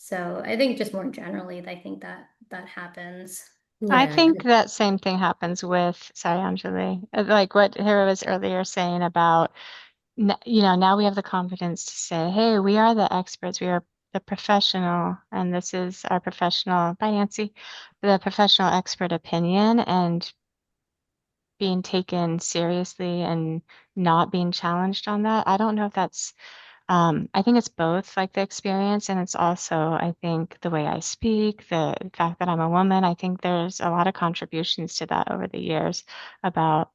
So I think just more generally, I think that happens. I Yeah. think that same thing happens with, sorry, Anjali, like what Heera was earlier saying about, now we have the confidence to say, hey, we are the experts, we are the professional, and this is our professional, bye Nancy, the professional expert opinion, and being taken seriously and not being challenged on that. I don't know if that's I think it's both like the experience and it's also, I think, the way I speak, the fact that I'm a woman. I think there's a lot of contributions to that over the years about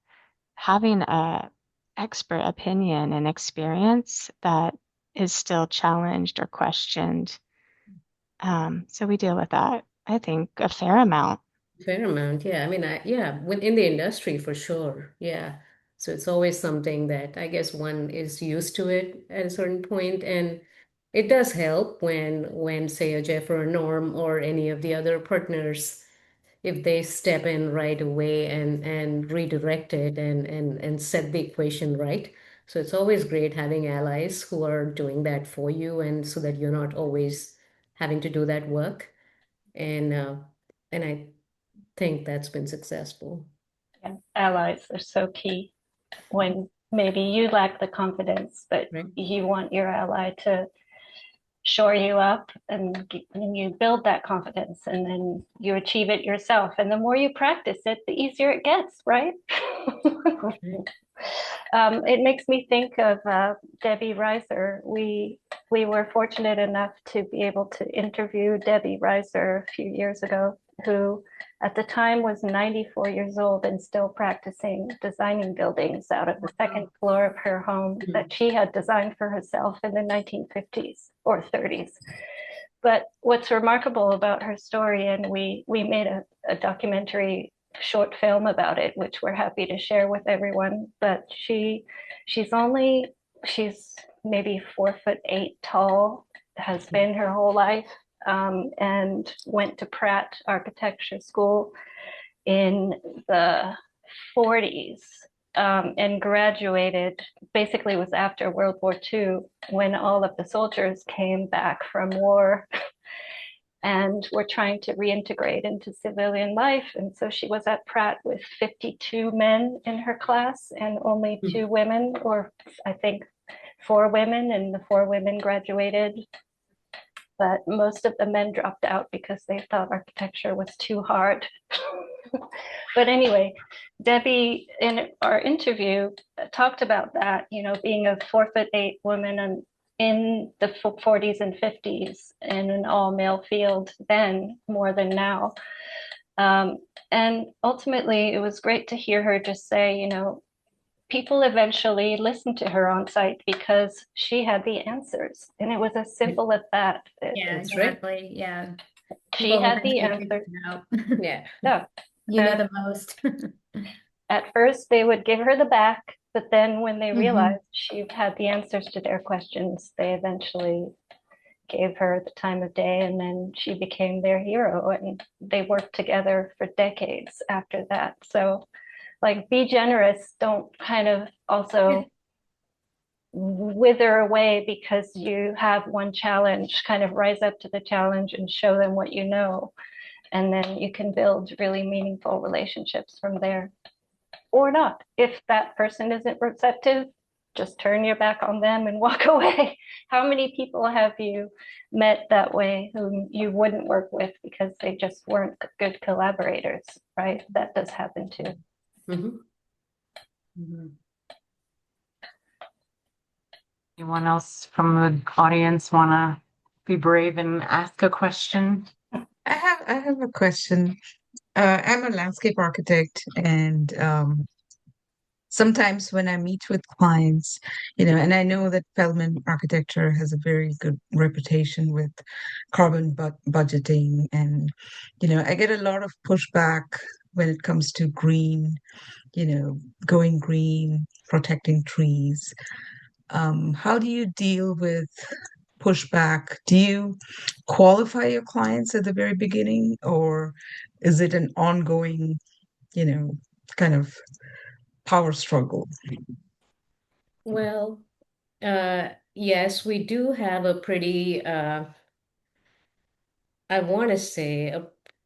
having a expert opinion and experience that is still challenged or questioned. So we deal with that, I think, a fair amount. Fair amount, yeah. I mean, within the industry for sure, yeah. So it's always something that I guess one is used to it at a certain point, and it does help when say a Jeff or a Norm or any of the other partners, if they step in right away and redirect it and set the equation right. So it's always great having allies who are doing that for you, and so that you're not always having to do that work. And I think that's been successful. And allies are so key when maybe you lack the confidence, but Right. you want your ally to shore you up, and you build that confidence, and then you achieve it yourself. And the more you practice it, the easier it gets, right? It makes me think of Debbie Reiser. We were fortunate enough to be able to interview Debbie Reiser a few years ago, who at the time was 94 years old and still practicing designing buildings out of the second floor of her home that she had designed for herself in the 1950s or 30s. But what's remarkable about her story, and we made a documentary short film about it, which we're happy to share with everyone, but she's maybe 4'8" tall, has been her whole life, and went to Pratt Architecture School in the 40s, and graduated. Basically, it was after World War II when all of the soldiers came back from war and were trying to reintegrate into civilian life. And so she was at Pratt with 52 men in her class and only 2 women, or I think 4 women, and the 4 women graduated. But most of the men dropped out because they thought architecture was too hard. But anyway, Debbie, in our interview, talked about that, being a 4'8" woman and in the 40s and 50s in an all-male field then more than now. And ultimately, it was great to hear her just say, people eventually listened to her on site because she had the answers. And it was as simple as that. Yeah, That's right. exactly. Yeah. She People had the eventually figure answers. it out. Yeah. Yeah. You know the most. At first, they would give her the back, but then when they Mhm. realized she had the answers to their questions, they eventually gave her the time of day, and then she became their hero, and they worked together for decades after that. So, like, be generous. Don't kind of also wither away because you have one challenge. Kind of rise up to the challenge and show them what you know, and then you can build really meaningful relationships from there. Or not. If that person isn't receptive, just turn your back on them and walk away. How many people have you met that way whom you wouldn't work with because they just weren't good collaborators, right? That does happen too. Mhm. Mhm. Anyone else from the audience want to be brave and ask a question? I have a question. I'm a landscape architect, and sometimes when I meet with clients, and I know that Feldman Architecture has a very good reputation with carbon budgeting, and I get a lot of pushback when it comes to green, going green, protecting trees. How do you deal with pushback? Do you qualify your clients at the very beginning, or is it an ongoing, you know, kind of power struggle? Well, yes, we do have a pretty I want to say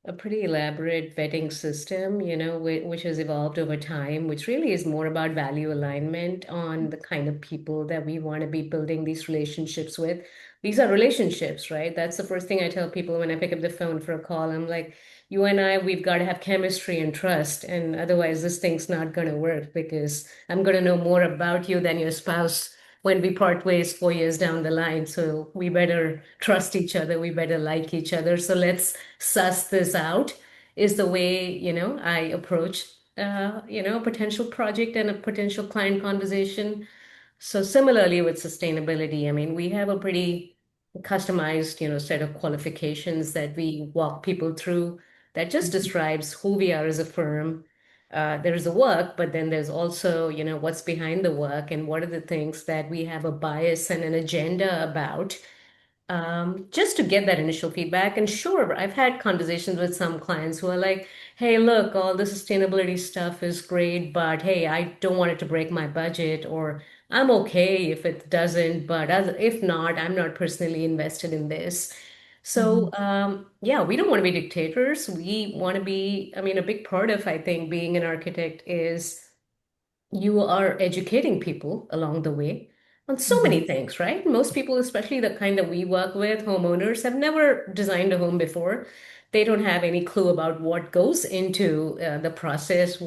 a pretty elaborate vetting system, which has evolved over time, which really is more about value alignment on the kind of people that we want to be building these relationships with. These are relationships, right? That's the first thing I tell people when I pick up the phone for a call. I'm like, you and I, we've got to have chemistry and trust, and otherwise this thing's not going to work because I'm going to know more about you than your spouse when we part ways 4 years down the line. So we better trust each other. We better like each other. So let's suss this out is the way, I approach, a potential project and a potential client conversation. So similarly with sustainability, I mean, we have a pretty customized, set of qualifications that we walk people through that just describes who we are as a firm. There's the work, but then there's also, what's behind the work and what are the things that we have a bias and an agenda about, just to get that initial feedback. And sure, I've had conversations with some clients who are like, hey, look, all the sustainability stuff is great, but hey, I don't want it to break my budget, or I'm okay if it doesn't, but if not, I'm not personally invested in this. So, yeah, we don't want to be dictators. We want to be, I mean, a big part of, I think, being an architect is you are educating people along the way on so many things, right? Most people, especially the kind that we work with, homeowners, have never designed a home before. They don't have any clue about what goes into the process,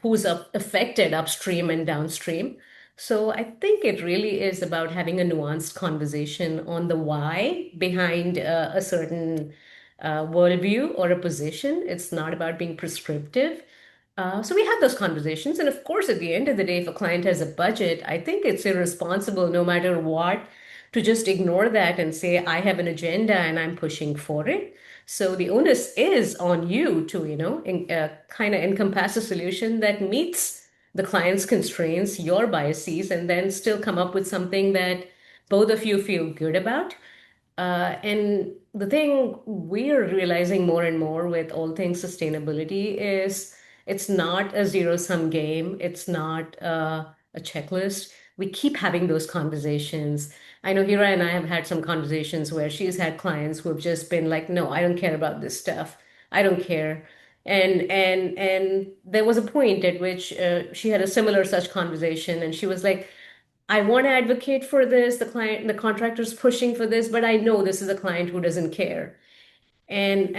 who's affected upstream and downstream. So I think it really is about having a nuanced conversation on the why behind a certain worldview or a position. It's not about being prescriptive. So we have those conversations. And of course, at the end of the day, if a client has a budget, I think it's irresponsible, no matter what, to just ignore that and say, I have an agenda and I'm pushing for it. So the onus is on you to, kind of encompass a solution that meets the client's constraints, your biases, and then still come up with something that both of you feel good about. And the thing we're realizing more and more with all things sustainability is it's not a zero-sum game. It's not a checklist. We keep having those conversations. I know Hira and I have had some conversations where she's had clients who have just been like, no, I don't care about this stuff. I don't care. And there was a point at which she had a similar such conversation, and she was like, I want to advocate for this. The contractor's pushing for this, but I know this is a client who doesn't care. And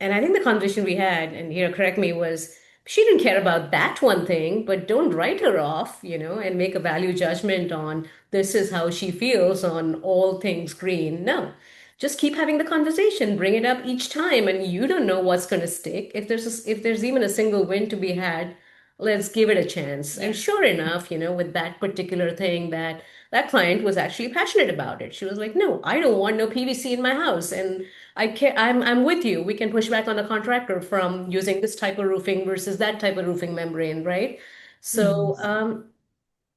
I think the conversation we had, and here, correct me, was she didn't care about that one thing, but don't write her off, and make a value judgment on this is how she feels on all things green. No, just keep having the conversation, bring it up each time, and you don't know what's going to stick. If there's even a single win to be had, let's give it a chance. And sure enough, with that particular thing, that client was actually passionate about it. She was like, no, I don't want no PVC in my house. And I'm with you. We can push back on the contractor from using this type of roofing versus that type of roofing membrane, right? So,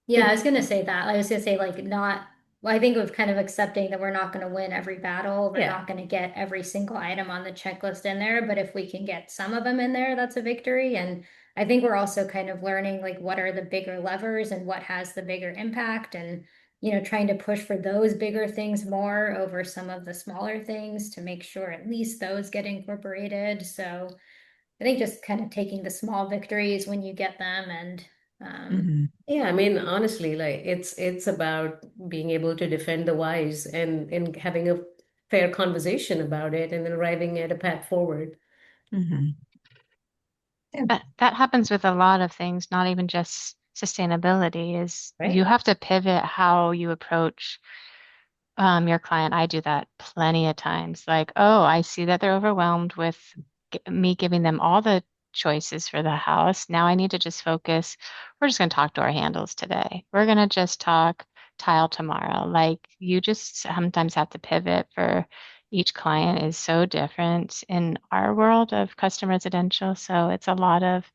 Yeah, I was gonna say that. I was gonna say like not. Well, I think of kind of accepting that we're not going to win every battle. We're yeah. not going to get every single item on the checklist in there, but if we can get some of them in there, that's a victory. And I think we're also kind of learning like what are the bigger levers and what has the bigger impact, and trying to push for those bigger things more over some of the smaller things to make sure at least those get incorporated. So I think just kind of taking the small victories when you get them, and Yeah, I mean, honestly, like it's about being able to defend the whys and having a fair conversation about it and then arriving at a path forward. Yeah. That happens with a lot of things, not even just sustainability is you Right. have to pivot how you approach your client. I do that plenty of times. Like, oh, I see that they're overwhelmed with me giving them all the choices for the house. Now I need to just focus. We're just going to talk door handles today. We're going to just talk tile tomorrow. Like, you just sometimes have to pivot for each client is so different in our world of custom residential. So it's a lot of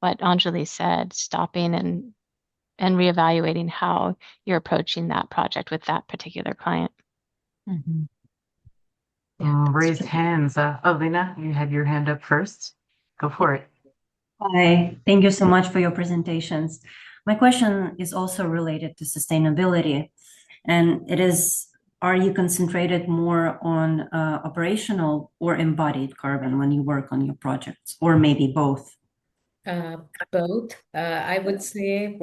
what Anjali said, stopping and reevaluating how you're approaching that project with that particular client. Mhm. Yeah, that's Raised true. hands. Lena, you had your hand up first. Go for it. Hi, thank you so much for your presentations. My question is also related to sustainability, and it is, are you concentrated more on operational or embodied carbon when you work on your projects, or maybe both? Both. I would say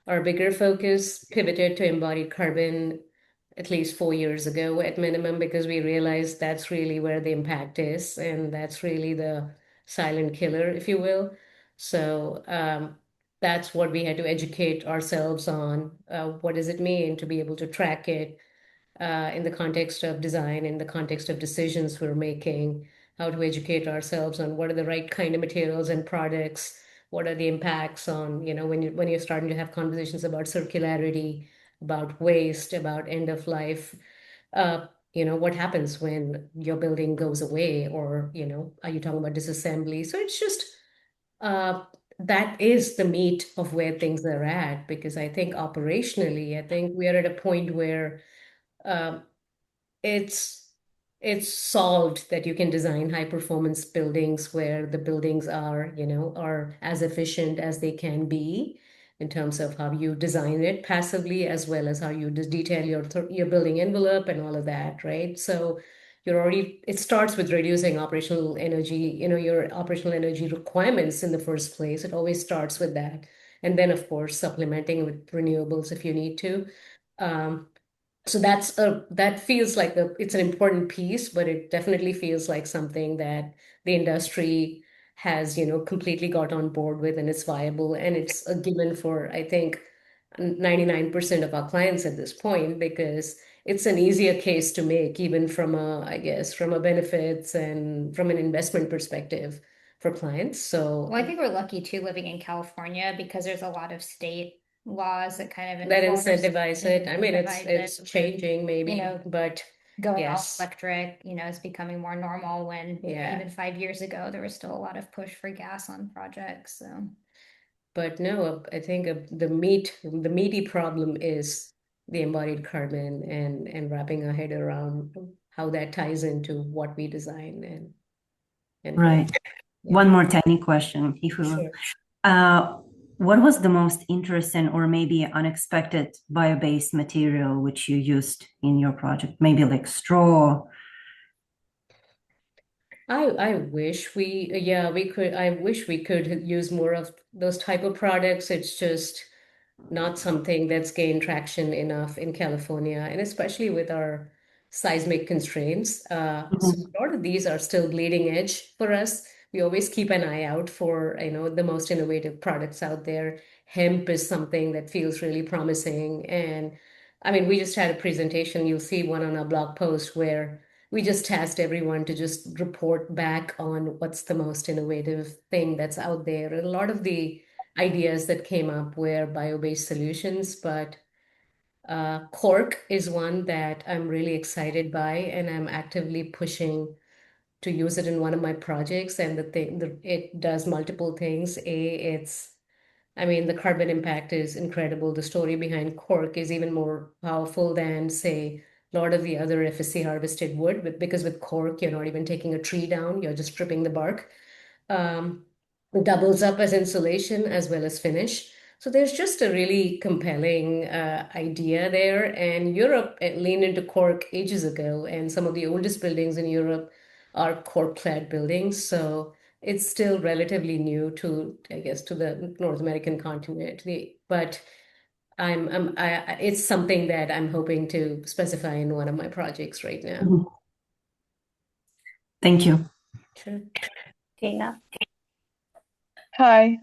our bigger focus pivoted to embodied carbon at least 4 years ago at minimum, because we realized that's really where the impact is, and that's really the silent killer, if you will. So that's what we had to educate ourselves on. What does it mean to be able to track it in the context of design, in the context of decisions we're making, how to educate ourselves on what are the right kind of materials and products, what are the impacts on, when you're starting to have conversations about circularity, about waste, about end of life, what happens when your building goes away, or, are you talking about disassembly? So it's just uh, that is the meat of where things are at, because I think operationally, I think we are at a point where um, it's it's solved that you can design high performance buildings where the buildings are as efficient as they can be in terms of how you design it passively, as well as how you detail your building envelope and all of that, right? So it starts with reducing operational energy, your operational energy requirements in the first place. It always starts with that. And then, of course, supplementing with renewables if you need to. Um, so that feels like it's an important piece, but it definitely feels like something that the industry has, completely got on board with, and it's viable, and it's a given for, I think, 99% of our clients at this point, because it's an easier case to make, even from I guess, from a benefits and from an investment perspective for clients. So Well, I think we're lucky too living in California, because there's a lot of state laws that kind of that enforce incentivize it. I mean, incentivize it's it. changing maybe, but Going all yes. electric, is becoming more normal, when Yeah. even 5 years ago there was still a lot of push for gas on projects. So But no, I think the meaty problem is the embodied carbon, and wrapping our head around how that ties into what we design and build. Right. Yeah. One more tiny question, if you will. Sure. What was the most interesting or maybe unexpected bio-based material which you used in your project? Maybe like straw. I wish I wish we could use more of those type of products. It's just not something that's gained traction enough in California, and especially with our seismic constraints. So Mhm. a lot of these are still bleeding edge for us. We always keep an eye out for, the most innovative products out there. Hemp is something that feels really promising. And I mean, we just had a presentation. You'll see one on our blog post where we just tasked everyone to just report back on what's the most innovative thing that's out there. And a lot of the ideas that came up were bio-based solutions, but cork is one that I'm really excited by, and I'm actively pushing to use it in one of my projects. And it does multiple things. I mean, the carbon impact is incredible. The story behind cork is even more powerful than, say, a lot of the other FSC harvested wood, because with cork, you're not even taking a tree down, you're just stripping the bark. Um, Doubles up as insulation as well as finish. So there's just a really compelling idea there. And Europe leaned into cork ages ago, and some of the oldest buildings in Europe are cork-clad buildings. So it's still relatively new to, I guess, to the North American continent. But it's something that I'm hoping to specify in one of my projects right now. Mhm. Thank you. Sure. Tina. Hi.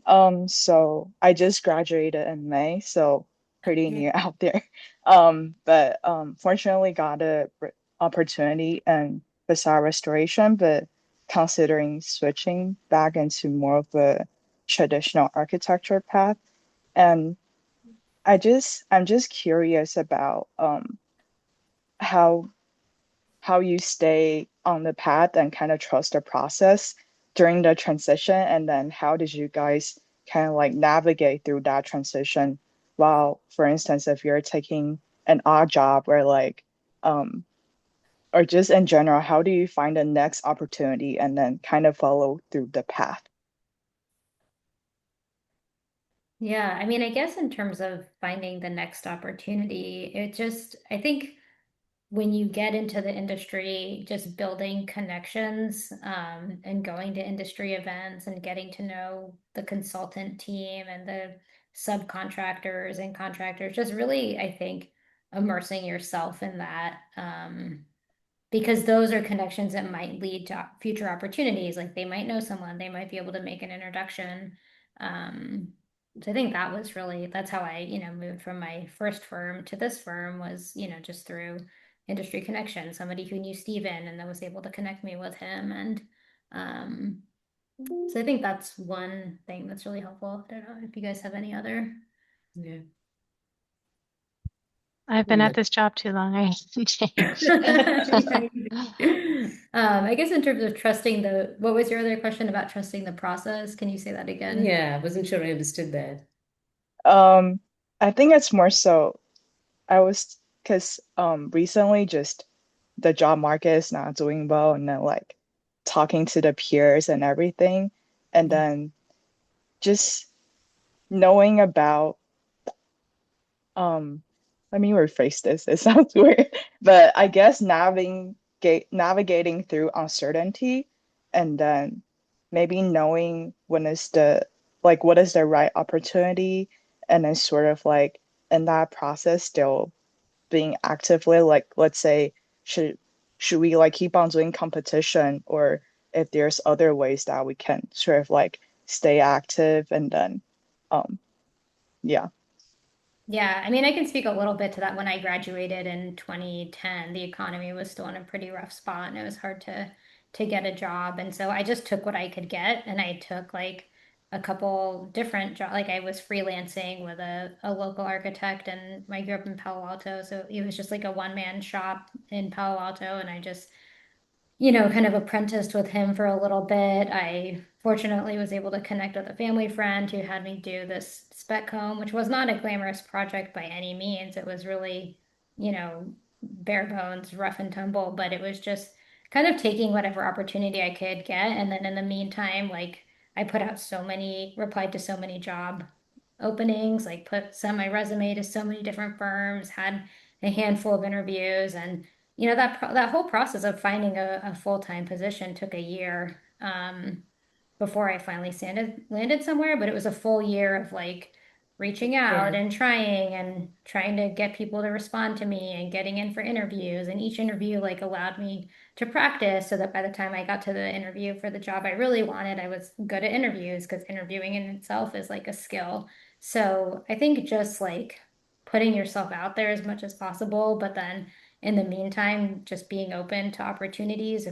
So I just graduated in May, so pretty Yeah. new out there. But fortunately got a opportunity in facade restoration, but considering switching back into more of a traditional architecture path. And I'm just curious about how how you stay on the path and kind of trust the process during the transition, and then how did you guys kind of like navigate through that transition while, for instance, if you're taking an odd job or like um or just in general, how do you find the next opportunity and then kind of follow through the path? Yeah, I mean, I guess in terms of finding the next opportunity, I think when you get into the industry, just building connections, and going to industry events and getting to know the consultant team and the subcontractors and contractors, just really, I think, immersing yourself in that. Because those are connections that might lead to future opportunities. Like they might know someone, they might be able to make an introduction. Um, so I think that's how I moved from my first firm to this firm was just through industry connection, somebody who knew Steven and then was able to connect me with him. And um, so I think that's one thing that's really helpful. I don't know if you guys have any other. Yeah. I've been at this job too long. I have to change. I guess in terms of what was your other question about trusting the process? Can you say that again? Yeah, I wasn't sure I understood that. Um, I think it's more so I was because recently just the job market is not doing well, and then like talking to the peers and everything, and Yeah. then just knowing about um let me rephrase this, it sounds weird, but I guess navigating through uncertainty, and then maybe knowing when is the like what is the right opportunity, and then sort of like in that process still being actively like, let's say, should should we like keep on doing competition, or if there's other ways that we can sort of like stay active, and then um yeah. Yeah, I mean, I can speak a little bit to that. When I graduated in 2010, the economy was still in a pretty rough spot and it was hard to get a job. And so I just took what I could get and I took like a couple different jobs. Like I was freelancing with a local architect and I grew up in Palo Alto. So it was just like a one-man shop in Palo Alto and I just kind of apprenticed with him for a little bit. I fortunately was able to connect with a family friend who had me do this spec home, which was not a glamorous project by any means. It was really, bare bones, rough and tumble, but it was just kind of taking whatever opportunity I could get. And then in the meantime, like I replied to so many job openings, like sent my resume to so many different firms, had a handful of interviews, and that whole process of finding a full-time position took a year before I finally landed somewhere. But it was a full year of like reaching out Yeah. and trying to get people to respond to me and getting in for interviews. And each interview like allowed me to practice so that by the time I got to the interview for the job I really wanted, I was good at interviews because interviewing in itself is like a skill. So I think just like putting yourself out there as much as possible, but then in the meantime, just being open to opportunities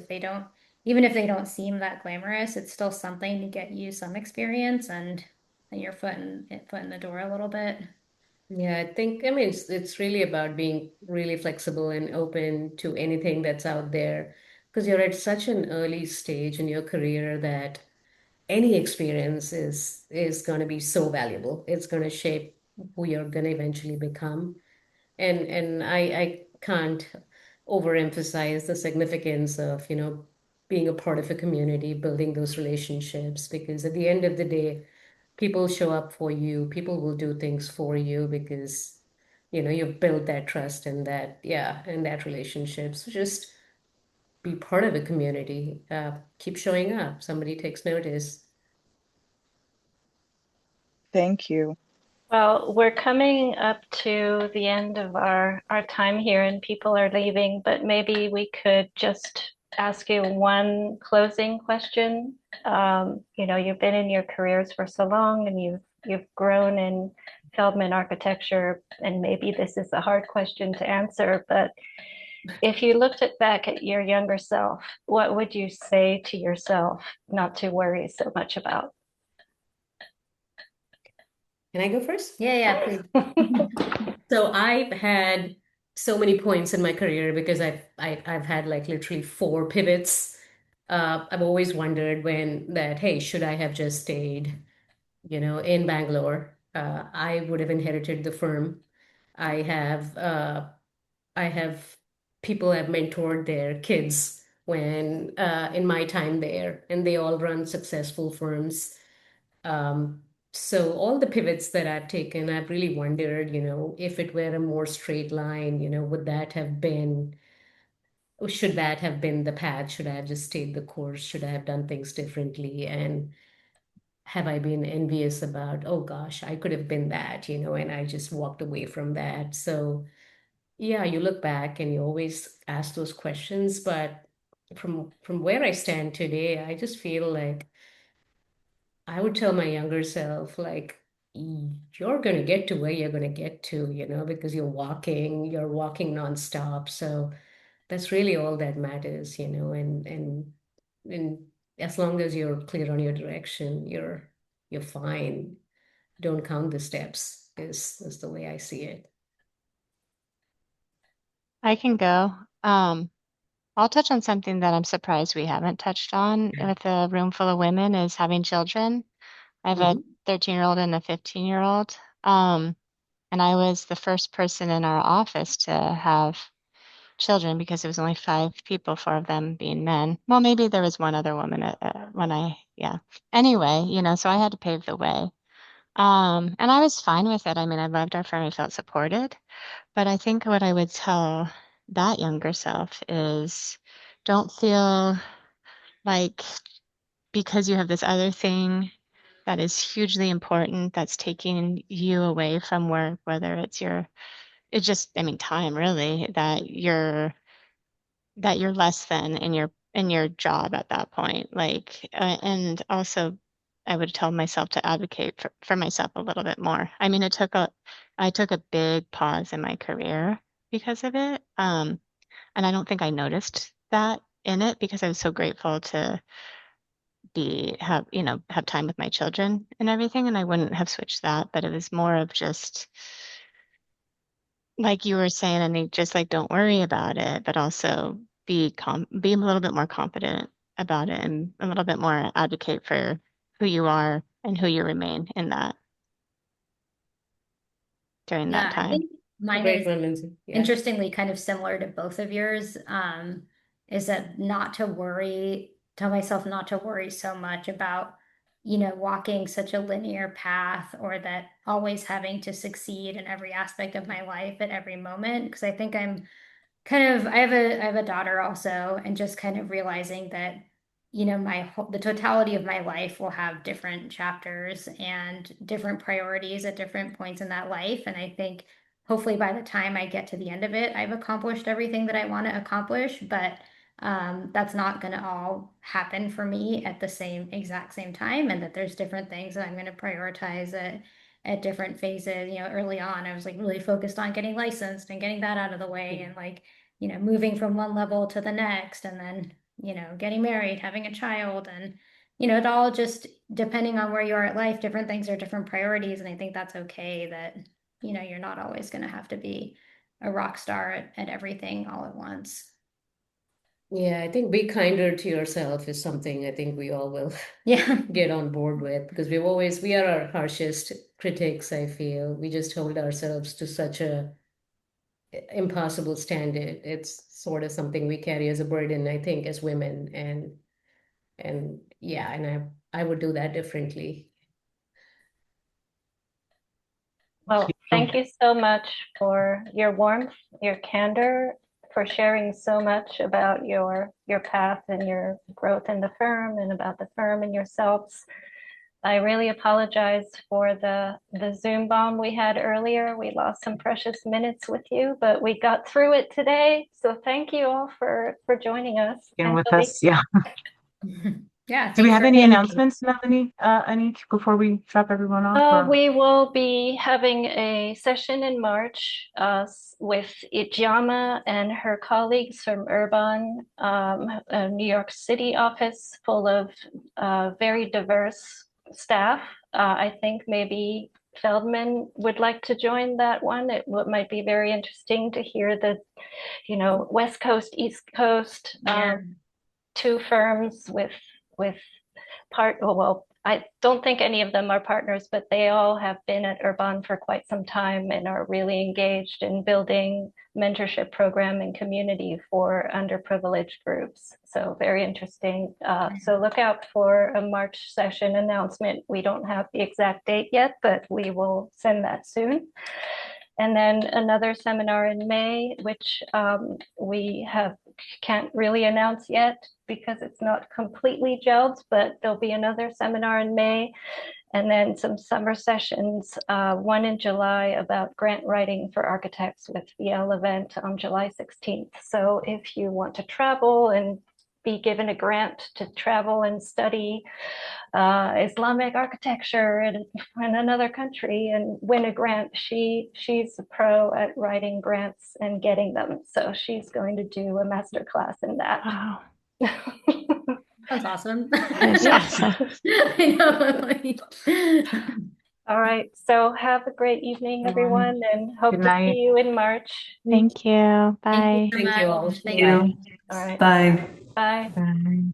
even if they don't seem that glamorous, it's still something to get you some experience and your foot in the door a little bit. Yeah, I mean, it's really about being really flexible and open to anything that's out there because you're at such an early stage in your career that any experience is going to be so valuable. It's going to shape who you're going to eventually become. And I can't overemphasize the significance of, being a part of a community, building those relationships, because at the end of the day, people show up for you, people will do things for you because, you've built that trust and that, yeah, and that relationship. So just be part of a community, keep showing up. Somebody takes notice. Thank you. Well, we're coming up to the end of our time here and people are leaving, but maybe we could just ask you one closing question. You've been in your careers for so long, and you've grown in Feldman Architecture, and maybe this is a hard question to answer, but if you looked back at your younger self, what would you say to yourself not to worry so much about? Can I go first? Yeah, please. So I've had so many points in my career because I've had like literally 4 pivots. I've always wondered hey, should I have just stayed, in Bangalore? I would have inherited the firm. I have I have people I've mentored their kids when in my time there, and they all run successful firms. Um, so all the pivots that I've taken, I've really wondered, if it were a more straight line, would that have been, or should that have been the path? Should I have just stayed the course? Should I have done things differently? And have I been envious about, oh gosh, I could have been that, and I just walked away from that. So yeah, you look back and you always ask those questions, but from where I stand today, I just feel like I would tell my younger self, like, you're going to get to where you're going to get to, because you're walking nonstop. So that's really all that matters, and as long as you're clear on your direction, you're fine. Don't count the steps is the way I see it. I can go. I'll touch on something that I'm surprised we haven't touched on with a room full of women is having children. I have a 13-year-old and a 15-year-old. And I was the first person in our office to have children because it was only 5 people, 4 of them being men. Well, maybe there was one other woman yeah. Anyway, so I had to pave the way. And I was fine with it. I mean, I loved our firm. I felt supported. But I think what I would tell that younger self is don't feel like because you have this other thing that is hugely important that's taking you away from work, whether it's just, I mean, time really, that you're less than in your job at that point. Like, and also I would tell myself to advocate for myself a little bit more. I mean, I took a big pause in my career because of it. And I don't think I noticed that in it because I was so grateful to have time with my children and everything, and I wouldn't have switched that, but it was more of just like you were saying, and just like don't worry about it, but also be a little bit more confident about it and a little bit more advocate for who you are and who you remain in that during that Yeah, I time. think mine Great is one, Lindsay. Yeah. interestingly kind of similar to both of yours. Is that not to worry, tell myself not to worry so much about, walking such a linear path or that always having to succeed in every aspect of my life at every moment. Because I think I'm I have a daughter also, and just kind of realizing that, the totality of my life will have different chapters and different priorities at different points in that life. And I think hopefully by the time I get to the end of it, I've accomplished everything that I want to accomplish, but that's not going to all happen for me at the exact same time, and that there's different things that I'm going to prioritize at different phases. Early on, I was like really focused on getting licensed and getting that out of the way, and like, moving from one level to the next, and then, getting married, having a child, and, it all just depending on where you are at life, different things are different priorities. And I think that's okay that, you're not always going to have to be a rock star at everything all at once. Yeah, I think be kinder to yourself is something I think we all will Yeah. get on board with, because we are our harshest critics, I feel. We just hold ourselves to such a impossible standard. It's sort of something we carry as a burden, I think, as women. And yeah, and I would do that differently. Well, thank you so much for your warmth, your candor, for sharing so much about your path and your growth in the firm and about the firm and yourselves. I really apologize for the Zoom bomb we had earlier. We lost some precious minutes with you, but we got through it today. So thank you all for joining us. And with Anjali? us, yeah. Yeah, Do we thanks have for any having me. announcements, Melanie, any before we drop everyone off? Or- We will be having a session in March with Ijama and her colleagues from Urban, a New York City office full of very diverse staff. I think maybe Feldman would like to join that one. It might be very interesting to hear the, West Coast, East Coast, Yeah. two firms with well, I don't think any of them are partners, but they all have been at Urban for quite some time and are really engaged in building mentorship program and community for underprivileged groups. So very interesting. So look out for a March session announcement. We don't have the exact date yet, but we will send that soon. And then another seminar in May, which we can't really announce yet because it's not completely gelled, but there'll be another seminar in May. And then some summer sessions, one in July about grant writing for architects with the Yale event on July 16th. So if you want to travel and be given a grant to travel and study Islamic architecture in another country and win a grant. She's a pro at writing grants and getting them. So she's going to do a master class in that. Wow. That's awesome. That is awesome. I know. All right. So have a great evening, everyone, and hope Good to night. see you in March. Thank you. Bye. Thank you so Thank you all. much. Thank you. you. All right. Bye. Bye. Bye.